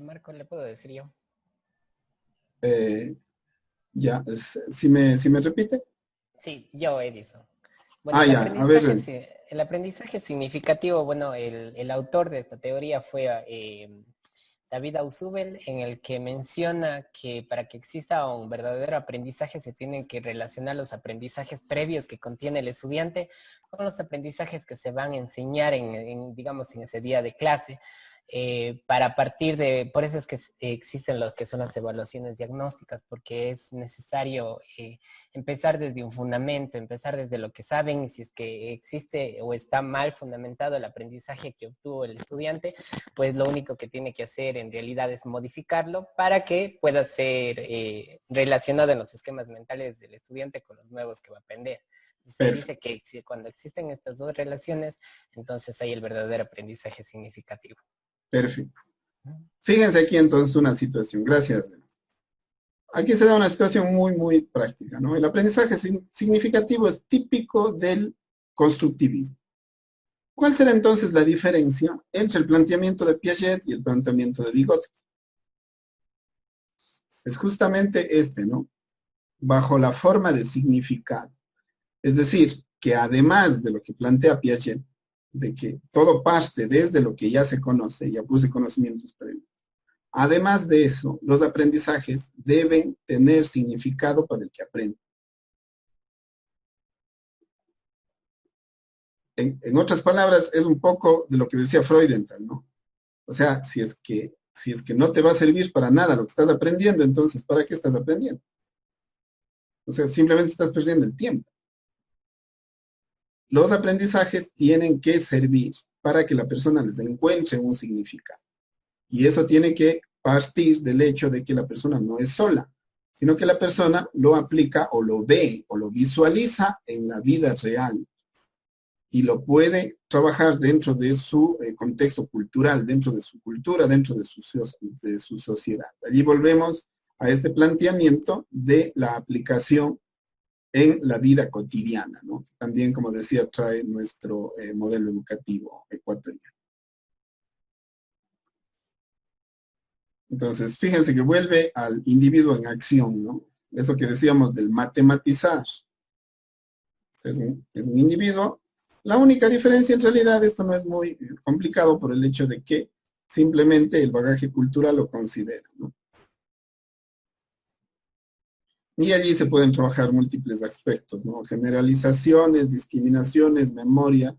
Marco, ¿le puedo decir yo? Ya, si me repite. Sí, yo, Edison. Bueno, a ver. El aprendizaje significativo, bueno, el autor de esta teoría fue David Ausubel, en el que menciona que para que exista un verdadero aprendizaje se tienen que relacionar los aprendizajes previos que contiene el estudiante con los aprendizajes que se van a enseñar digamos, en ese día de clase. Para partir de, por eso es que existen lo que son las evaluaciones diagnósticas, porque es necesario empezar desde un fundamento, empezar desde lo que saben, y si es que existe o está mal fundamentado el aprendizaje que obtuvo el estudiante, pues lo único que tiene que hacer en realidad es modificarlo para que pueda ser relacionado en los esquemas mentales del estudiante con los nuevos que va a aprender. Se dice que cuando existen estas dos relaciones, entonces hay el verdadero aprendizaje significativo. Perfecto. Fíjense aquí entonces una situación. Gracias. Aquí se da una situación muy práctica, ¿no? El aprendizaje significativo es típico del constructivismo. ¿Cuál será entonces la diferencia entre el planteamiento de Piaget y el planteamiento de Vygotsky? Es justamente este, ¿no? Bajo la forma de significado. Es decir, que además de lo que plantea Piaget, de que todo parte desde lo que ya se conoce, ya puse conocimientos previos. Además de eso, los aprendizajes deben tener significado para el que aprende. En otras palabras, es un poco de lo que decía Freudenthal, ¿no? O sea, si es que no te va a servir para nada lo que estás aprendiendo, entonces, ¿para qué estás aprendiendo? O sea, simplemente estás perdiendo el tiempo. Los aprendizajes tienen que servir para que la persona les encuentre un significado. Y eso tiene que partir del hecho de que la persona no es sola, sino que la persona lo aplica o lo ve o lo visualiza en la vida real y lo puede trabajar dentro de su contexto cultural, dentro de su cultura, dentro de su sociedad. Allí volvemos a este planteamiento de la aplicación en la vida cotidiana, ¿no? También, como decía, trae nuestro modelo educativo ecuatoriano. Entonces, fíjense que vuelve al individuo en acción, ¿no? eso que decíamos del matematizar. Es un individuo. La única diferencia, en realidad, esto no es muy complicado por el hecho de que simplemente el bagaje cultural lo considera, ¿no? Y allí se pueden trabajar múltiples aspectos, ¿no? Generalizaciones, discriminaciones, memoria,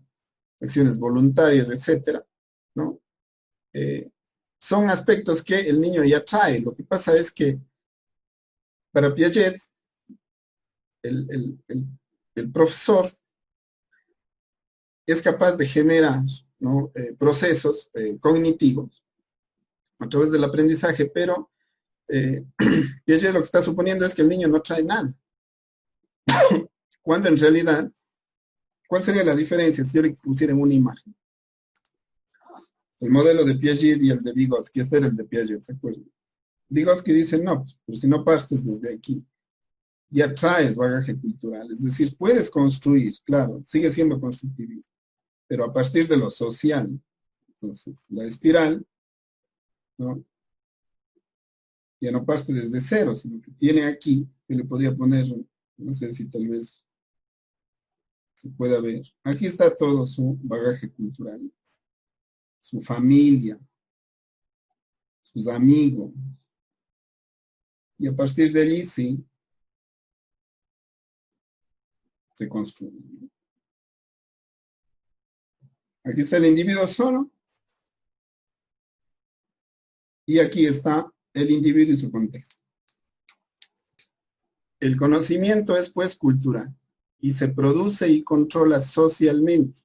acciones voluntarias, etcétera, ¿no? Son aspectos que el niño ya trae. Lo que pasa es que para Piaget, el profesor es capaz de generar, ¿no? Procesos cognitivos a través del aprendizaje, pero Piaget lo que está suponiendo es que el niño no trae nada. Cuando en realidad, ¿cuál sería la diferencia si yo le pusiera en una imagen? El modelo de Piaget y el de Vygotsky, este era el de Piaget, ¿se acuerdan? Vygotsky dice, no, pues si no partes desde aquí, ya traes bagaje cultural, es decir, puedes construir, claro, sigue siendo constructivista, pero a partir de lo social. Entonces, la espiral, ¿no? Ya no parte desde cero, sino que tiene aquí, que le podría poner, no sé si tal vez se pueda ver. Aquí está todo su bagaje cultural, su familia, sus amigos. Y a partir de allí, sí, se construye. Aquí está el individuo solo. Y aquí está el individuo y su contexto. El conocimiento es, pues, cultural y se produce y controla socialmente.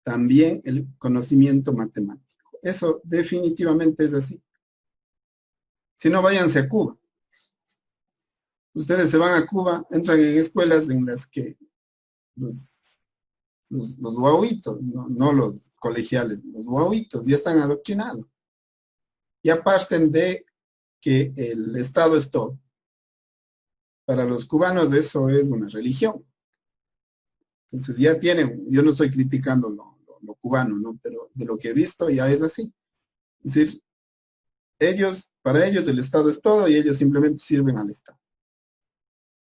También el conocimiento matemático. Eso definitivamente es así. Si no, váyanse a Cuba. Ustedes se van a Cuba, entran en escuelas en las que los guauitos, no los colegiales, los guauitos ya están adoctrinados. Ya parten de que el Estado es todo. Para los cubanos eso es una religión. Entonces ya tienen, yo no estoy criticando lo cubano, ¿no? Pero de lo que he visto ya es así. Es decir, para ellos el Estado es todo y ellos simplemente sirven al Estado.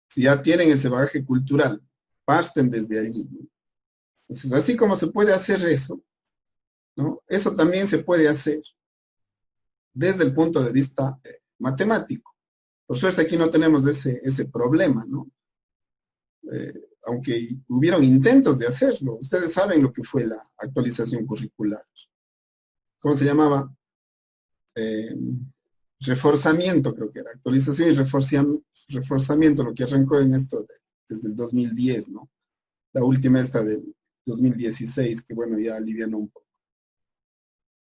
Si ya tienen ese bagaje cultural, parten desde allí, ¿no? Entonces, así como se puede hacer eso, ¿no? Eso también se puede hacer desde el punto de vista matemático. Por suerte aquí no tenemos ese problema, ¿no? Aunque hubieron intentos de hacerlo. Ustedes saben lo que fue la actualización curricular. ¿Cómo se llamaba? Reforzamiento, creo que era. Actualización y reforzamiento, lo que arrancó en esto desde el 2010, ¿no? La última esta del 2016, que bueno, ya alivianó un poco.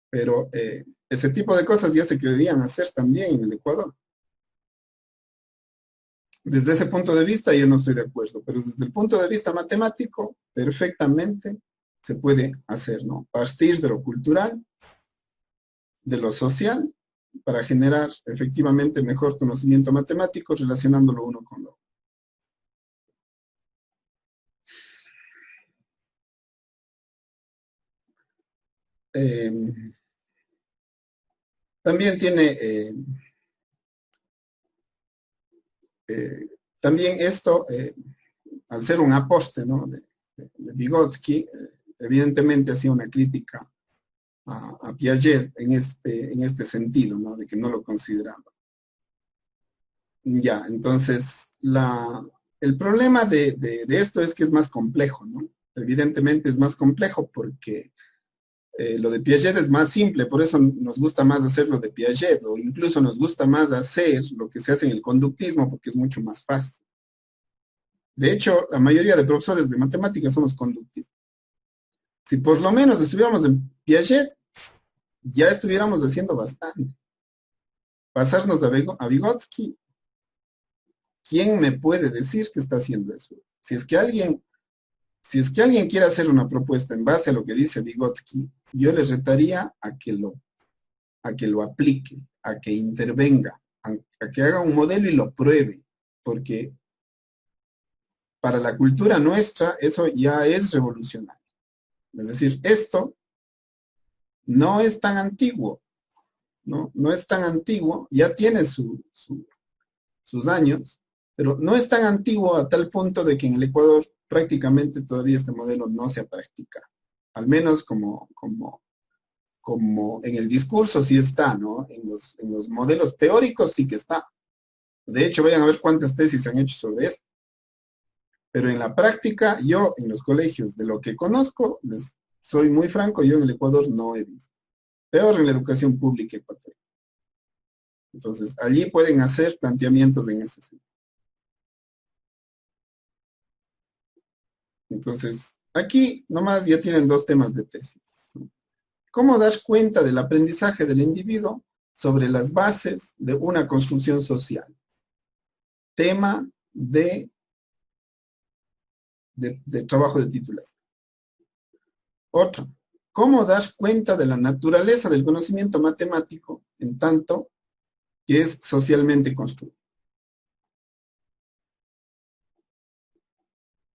Pero ese tipo de cosas ya se querían hacer también en el Ecuador. Desde ese punto de vista yo no estoy de acuerdo, pero desde el punto de vista matemático, perfectamente se puede hacer, ¿no? Partir de lo cultural, de lo social, para generar efectivamente mejor conocimiento matemático relacionándolo uno con lo otro. También tiene, también esto, al ser un aposte, ¿no? de Vygotsky, evidentemente hacía una crítica a Piaget en este sentido, ¿no? De que no lo consideraba. Ya, entonces, el problema de esto es que es más complejo, ¿no? Evidentemente es más complejo porque lo de Piaget es más simple, por eso nos gusta más hacer lo de Piaget, o incluso nos gusta más hacer lo que se hace en el conductismo porque es mucho más fácil. De hecho, la mayoría de profesores de matemáticas somos conductistas. Si por lo menos estuviéramos en Piaget, ya estuviéramos haciendo bastante. Pasarnos a Vygotsky, ¿quién me puede decir que está haciendo eso? Si es que alguien quiere hacer una propuesta en base a lo que dice Vygotsky, yo les retaría a que lo aplique, a que intervenga, a que haga un modelo y lo pruebe, porque para la cultura nuestra eso ya es revolucionario. Es decir, esto no es tan antiguo, ¿no? No es tan antiguo, ya tiene sus años, Pero no es tan antiguo a tal punto de que en el Ecuador prácticamente todavía este modelo no se ha practicado. Al menos como en el discurso sí está, ¿no? En los modelos teóricos sí que está. De hecho, vayan a ver cuántas tesis se han hecho sobre esto. Pero en la práctica, yo en los colegios, de lo que conozco, les soy muy franco, yo en el Ecuador no he visto. Peor en la educación pública ecuatoriana. Entonces, allí pueden hacer planteamientos en ese sentido. Entonces, aquí nomás ya tienen dos temas de tesis. ¿Cómo das cuenta del aprendizaje del individuo sobre las bases de una construcción social? Tema de trabajo de titulación. Otro, ¿cómo das cuenta de la naturaleza del conocimiento matemático en tanto que es socialmente construido?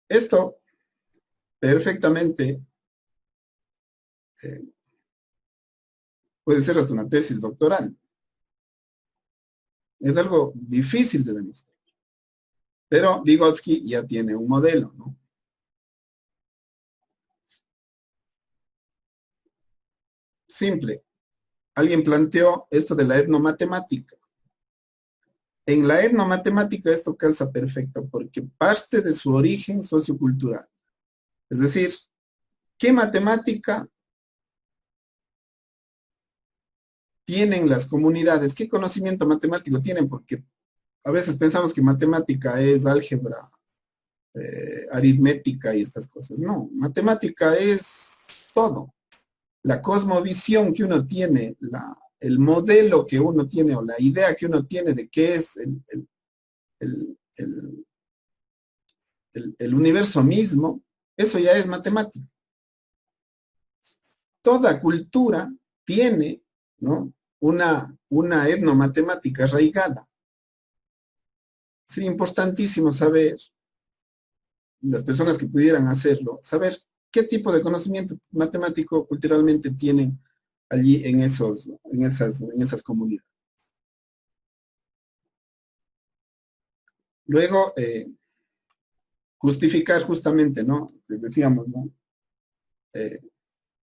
Esto perfectamente puede ser hasta una tesis doctoral. Es algo difícil de demostrar. Pero Vygotsky ya tiene un modelo, ¿no? Simple. Alguien planteó esto de la etnomatemática. En la etnomatemática esto calza perfecto porque parte de su origen sociocultural. Es decir, ¿qué matemática tienen las comunidades? ¿Qué conocimiento matemático tienen? Porque a veces pensamos que matemática es álgebra, aritmética y estas cosas. No, matemática es todo. La cosmovisión que uno tiene, el modelo que uno tiene o la idea que uno tiene de qué es el universo mismo, eso ya es matemática. Toda cultura tiene, ¿no?, una etnomatemática arraigada. Es importantísimo saber, las personas que pudieran hacerlo, saber qué tipo de conocimiento matemático culturalmente tienen allí en esas comunidades. Luego, justificar justamente, ¿no? Decíamos, ¿no?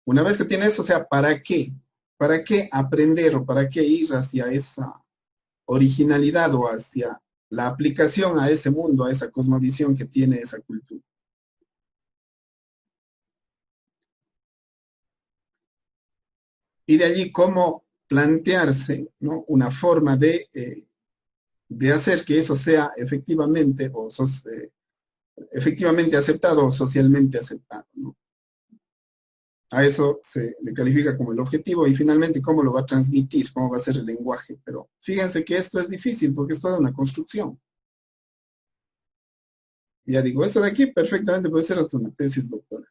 Una vez que tiene eso, o sea, ¿para qué? ¿Para qué aprender o para qué ir hacia esa originalidad o hacia la aplicación a ese mundo, a esa cosmovisión que tiene esa cultura? Y de allí cómo plantearse, ¿no?, una forma de hacer que eso sea efectivamente efectivamente aceptado o socialmente aceptado, ¿no? A eso se le califica como el objetivo y finalmente cómo lo va a transmitir, cómo va a ser el lenguaje. Pero fíjense que esto es difícil porque es toda una construcción. Ya digo, esto de aquí perfectamente puede ser hasta una tesis doctoral.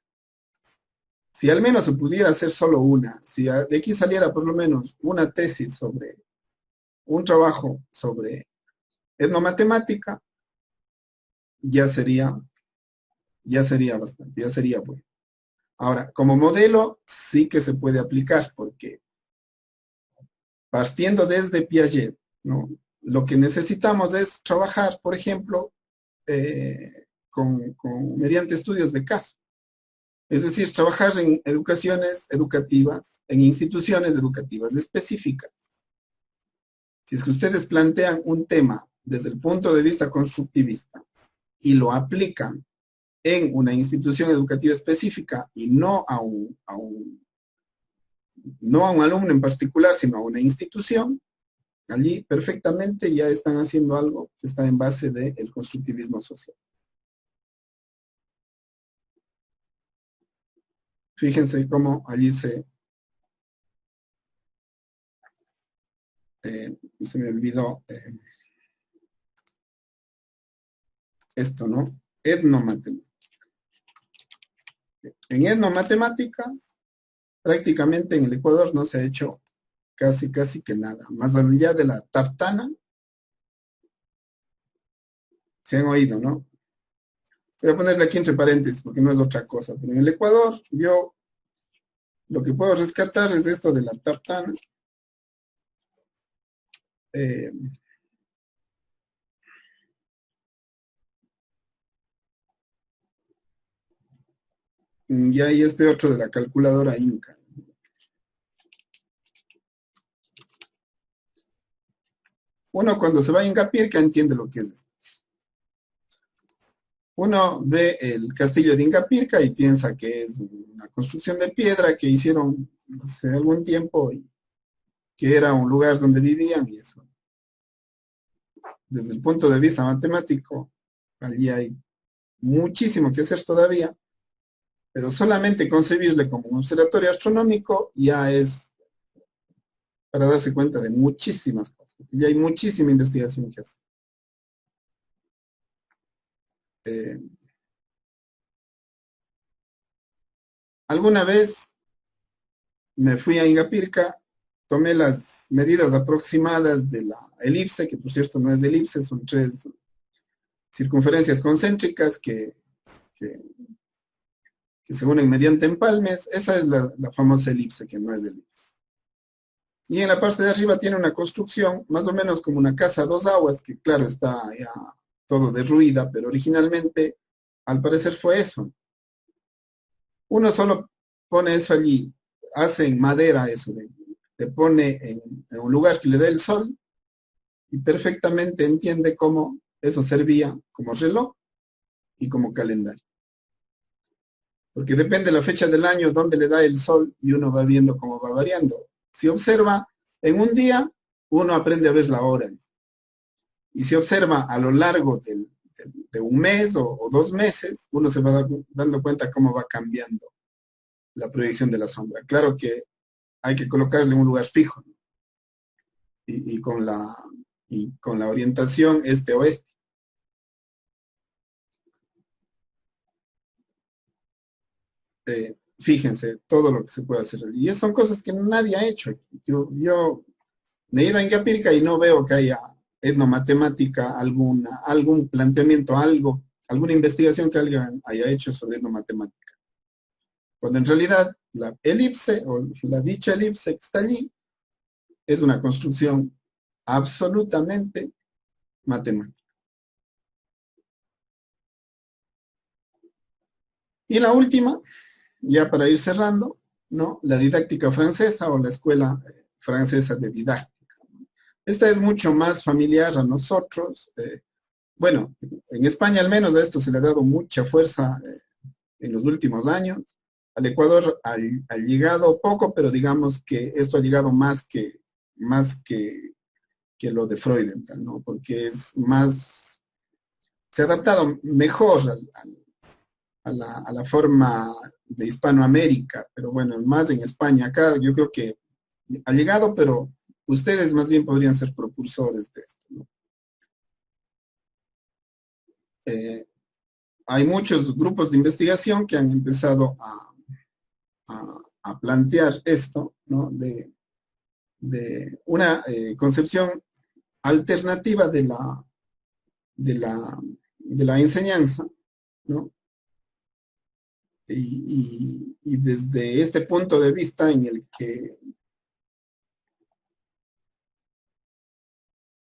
Si al menos se pudiera hacer solo una, si de aquí saliera por lo menos una tesis sobre un trabajo sobre etnomatemática, ya sería bastante, ya sería bueno. Ahora, como modelo sí que se puede aplicar porque partiendo desde Piaget, ¿no?, lo que necesitamos es trabajar, por ejemplo, mediante estudios de caso. Es decir, trabajar en educaciones educativas, en instituciones educativas específicas. Si es que ustedes plantean un tema desde el punto de vista constructivista y lo aplican en una institución educativa específica y no a un alumno en particular, sino a una institución, allí perfectamente ya están haciendo algo que está en base del constructivismo social. Fíjense cómo allí se me olvidó esto, ¿no? Etnomatemática. En etnomatemática, prácticamente en el Ecuador no se ha hecho casi que nada. Más allá de la tartana, se han oído, ¿no? Voy a ponerle aquí entre paréntesis porque no es otra cosa. Pero en el Ecuador, yo lo que puedo rescatar es esto de la tartana. Y hay este otro de la calculadora Inca. Uno cuando se va a Ingapirca entiende lo que es esto. Uno ve el castillo de Ingapirca y piensa que es una construcción de piedra que hicieron hace algún tiempo y que era un lugar donde vivían y eso. Desde el punto de vista matemático, allí hay muchísimo que hacer todavía, pero solamente concebirle como un observatorio astronómico ya es para darse cuenta de muchísimas cosas. Y hay muchísima investigación que hacer. Alguna vez me fui a Ingapirca, tomé las medidas aproximadas de la elipse, que por cierto no es de elipse, son 3 circunferencias concéntricas que se unen mediante empalmes. Esa es la famosa elipse, que no es de elipse. Y en la parte de arriba tiene una construcción, más o menos como una casa a 2 aguas, que claro, está ya todo derruida, pero originalmente, al parecer, fue eso. Uno solo pone eso allí, hace en madera eso, le pone en un lugar que le dé el sol, y perfectamente entiende cómo eso servía como reloj y como calendario. Porque depende de la fecha del año, donde le da el sol, y uno va viendo cómo va variando. Si observa en un día, uno aprende a ver la hora. Y si observa a lo largo de un mes o 2 meses, uno se va dando cuenta cómo va cambiando la proyección de la sombra. Claro que hay que colocarle un lugar fijo, ¿no? y con la orientación este-oeste. Fíjense todo lo que se puede hacer. Y son cosas que nadie ha hecho. Yo me he ido a Ingapirca y no veo que haya etnomatemática algún planteamiento, alguna investigación que alguien haya hecho sobre etnomatemática. Cuando en realidad la elipse o la dicha elipse que está allí es una construcción absolutamente matemática. Y la última, ya para ir cerrando, ¿no? La didáctica francesa o la escuela francesa de didáctica. Esta es mucho más familiar a nosotros. Bueno, en España al menos a esto se le ha dado mucha fuerza en los últimos años. Al Ecuador ha llegado poco, pero digamos que esto ha llegado más que lo de Freudenthal, ¿no? Porque es más, se ha adaptado mejor a la forma de Hispanoamérica, pero bueno, más en España. Acá yo creo que ha llegado, pero ustedes más bien podrían ser propulsores de esto, ¿no? Hay muchos grupos de investigación que han empezado a plantear esto, ¿no? De una concepción alternativa de la enseñanza, ¿no? Y desde este punto de vista en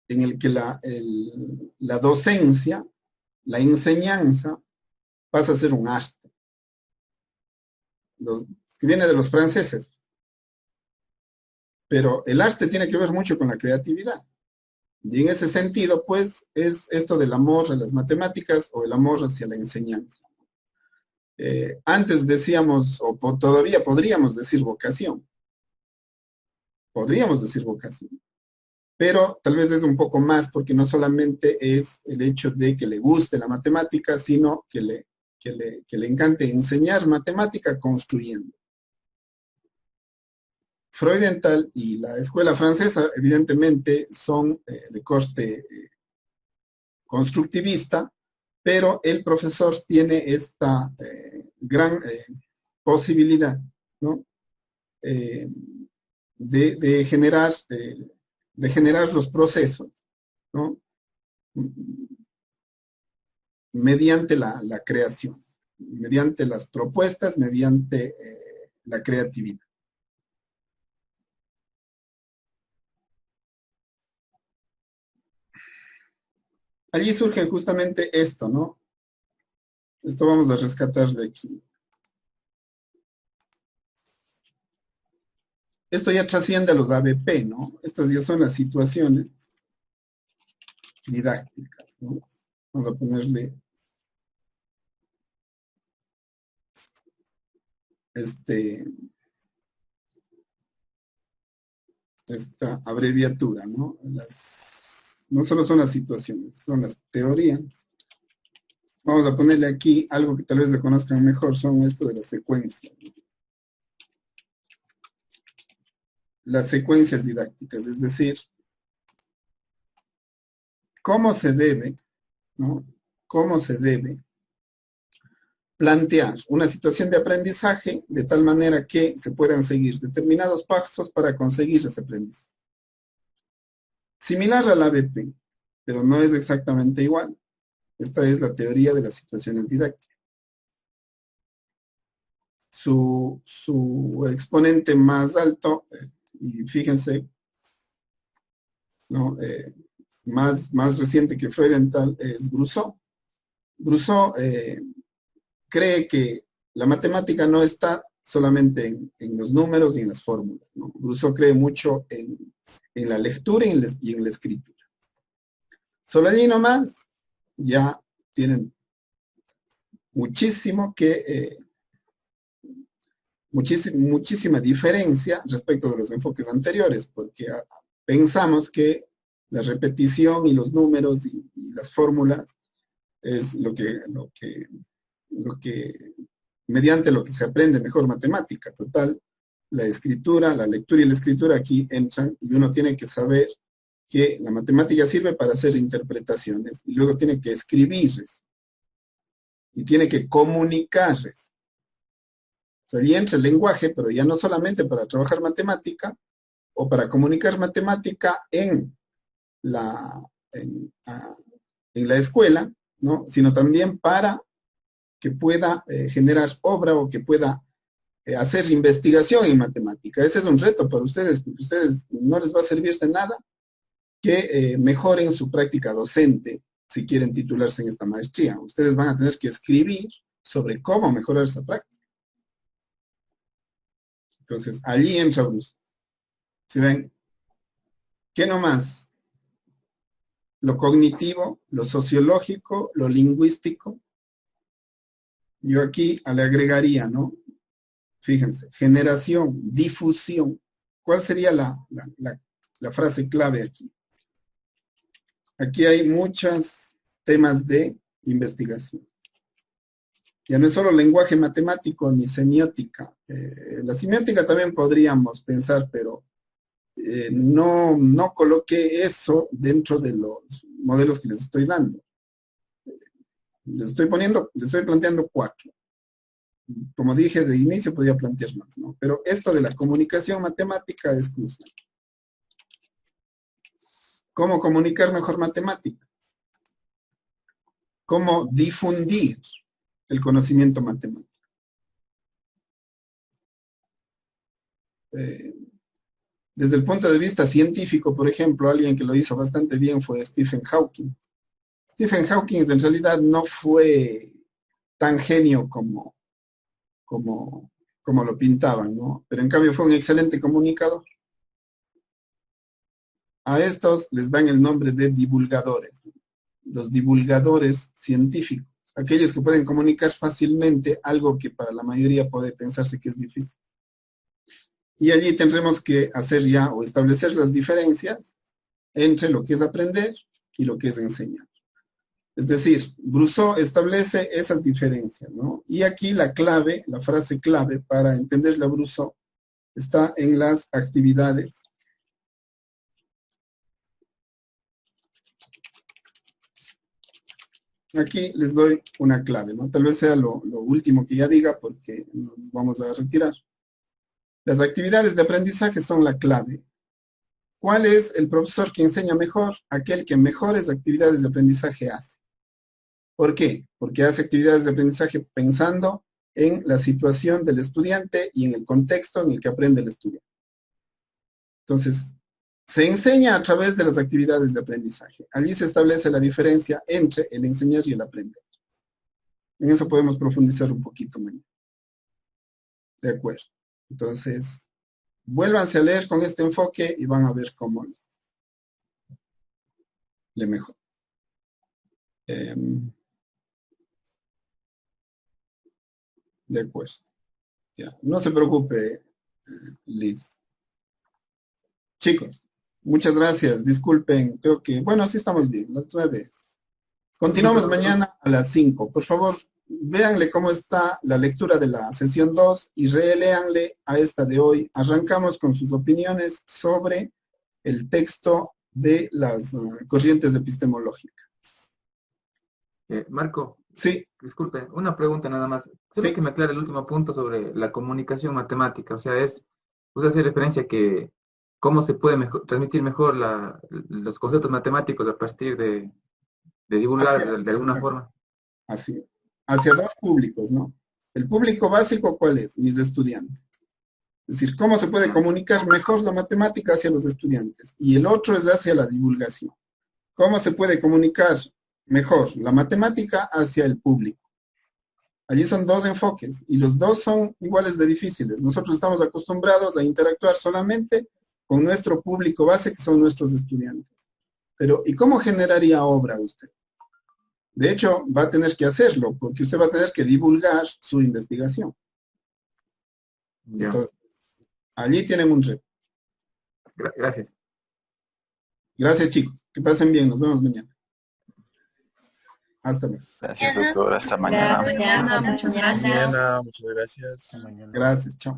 el que la docencia, la enseñanza, pasa a ser un arte. Que viene de los franceses. Pero el arte tiene que ver mucho con la creatividad. Y en ese sentido, pues, es esto del amor a las matemáticas o el amor hacia la enseñanza. Antes decíamos, o todavía podríamos decir vocación. Podríamos decir vocación. Pero tal vez es un poco más, porque no solamente es el hecho de que le guste la matemática, sino que le encante enseñar matemática construyendo. Freudenthal y la escuela francesa, evidentemente, son de corte constructivista, pero el profesor tiene esta gran posibilidad, ¿no? de generar los procesos, ¿no? Mediante la creación, mediante las propuestas, mediante la creatividad. Allí surge justamente esto, ¿no? Esto vamos a rescatar de aquí. Esto ya trasciende a los ABP, ¿no? Estas ya son las situaciones didácticas, ¿no? Vamos a ponerle esta abreviatura, ¿no? No solo son las situaciones, son las teorías. Vamos a ponerle aquí algo que tal vez le conozcan mejor, son esto de las secuencias, ¿no? Las secuencias didácticas, es decir, cómo se debe, ¿no? Cómo se debe plantear una situación de aprendizaje de tal manera que se puedan seguir determinados pasos para conseguir ese aprendizaje. Similar al ABP, pero no es exactamente igual. Esta es la teoría de las situaciones didácticas. Su exponente más alto, y fíjense, ¿no? Más reciente que Freudenthal es Grousseau. Grousseau cree que la matemática no está solamente en los números y en las fórmulas, ¿no? Grousseau cree mucho en la lectura y en la escritura. Solo allí nomás ya tienen muchísima diferencia respecto de los enfoques anteriores, porque pensamos que la repetición y los números y las fórmulas es mediante lo que se aprende mejor matemática. Total, la lectura y la escritura aquí entran y uno tiene que saber que la matemática sirve para hacer interpretaciones y luego tiene que escribirles y tiene que comunicarles. O sea, ahí entra el lenguaje, pero ya no solamente para trabajar matemática o para comunicar matemática en la escuela, ¿no? Sino también para que pueda generar obra o que pueda hacer investigación en matemática. Ese es un reto para ustedes, porque a ustedes no les va a servir de nada que mejoren su práctica docente si quieren titularse en esta maestría. Ustedes van a tener que escribir sobre cómo mejorar esa práctica. Entonces, allí entra Bruce. ¿Sí ven? ¿Qué nomás? Lo cognitivo, lo sociológico, lo lingüístico. Yo aquí le agregaría, ¿no? Fíjense, generación, difusión. ¿Cuál sería la frase clave aquí? Aquí hay muchos temas de investigación. Ya no es solo lenguaje matemático ni semiótica. La semiótica también podríamos pensar, pero no coloqué eso dentro de los modelos que les estoy dando. Les estoy planteando 4. Como dije de inicio, podía plantear más, ¿no? Pero esto de la comunicación matemática es crucial. ¿Cómo comunicar mejor matemática? ¿Cómo difundir el conocimiento matemático? Desde el punto de vista científico, por ejemplo, alguien que lo hizo bastante bien fue Stephen Hawking. Stephen Hawking en realidad no fue tan genio como lo pintaban, ¿no? Pero en cambio fue un excelente comunicador. A estos les dan el nombre de divulgadores, los divulgadores científicos, aquellos que pueden comunicar fácilmente algo que para la mayoría puede pensarse que es difícil. Y allí tendremos que hacer ya o establecer las diferencias entre lo que es aprender y lo que es enseñar. Es decir, Grousseau establece esas diferencias, ¿no? Y aquí la frase clave para entenderle a Grousseau está en las actividades. Aquí les doy una clave, ¿no? Tal vez sea lo último que ya diga porque nos vamos a retirar. Las actividades de aprendizaje son la clave. ¿Cuál es el profesor que enseña mejor? Aquel que mejores actividades de aprendizaje hace. ¿Por qué? Porque hace actividades de aprendizaje pensando en la situación del estudiante y en el contexto en el que aprende el estudiante. Entonces, se enseña a través de las actividades de aprendizaje. Allí se establece la diferencia entre el enseñar y el aprender. En eso podemos profundizar un poquito mañana. De acuerdo. Entonces, vuélvanse a leer con este enfoque y van a ver cómo le mejor. De acuerdo. Ya. No se preocupe, Liz. Chicos, muchas gracias. Disculpen, creo que, bueno, así estamos bien, las 9. Continuamos mañana a las 5. Por favor, véanle cómo está la lectura de la sesión 2 y reléanle a esta de hoy. Arrancamos con sus opiniones sobre el texto de las corrientes epistemológicas. Marco. Sí. Disculpe, una pregunta nada más. Solo que me aclare el último punto sobre la comunicación matemática. O sea, usted hace referencia a que cómo se puede transmitir mejor los conceptos matemáticos a partir de divulgar de alguna forma. Así. Hacia dos públicos, ¿no? El público básico, ¿cuál es? Mis estudiantes. Es decir, cómo se puede comunicar mejor la matemática hacia los estudiantes. Y el otro es hacia la divulgación. ¿Cómo se puede comunicar mejor la matemática hacia el público? Allí son dos enfoques y los dos son iguales de difíciles. Nosotros estamos acostumbrados a interactuar solamente con nuestro público base, que son nuestros estudiantes. Pero, ¿y cómo generaría obra usted? De hecho, va a tener que hacerlo, porque usted va a tener que divulgar su investigación. Entonces, allí tienen un reto. Gracias. Gracias, chicos. Que pasen bien. Nos vemos mañana. Hasta luego. Gracias, doctor. Hasta mañana. Mañana, muchas gracias. Mañana, muchas gracias. Gracias. Chao.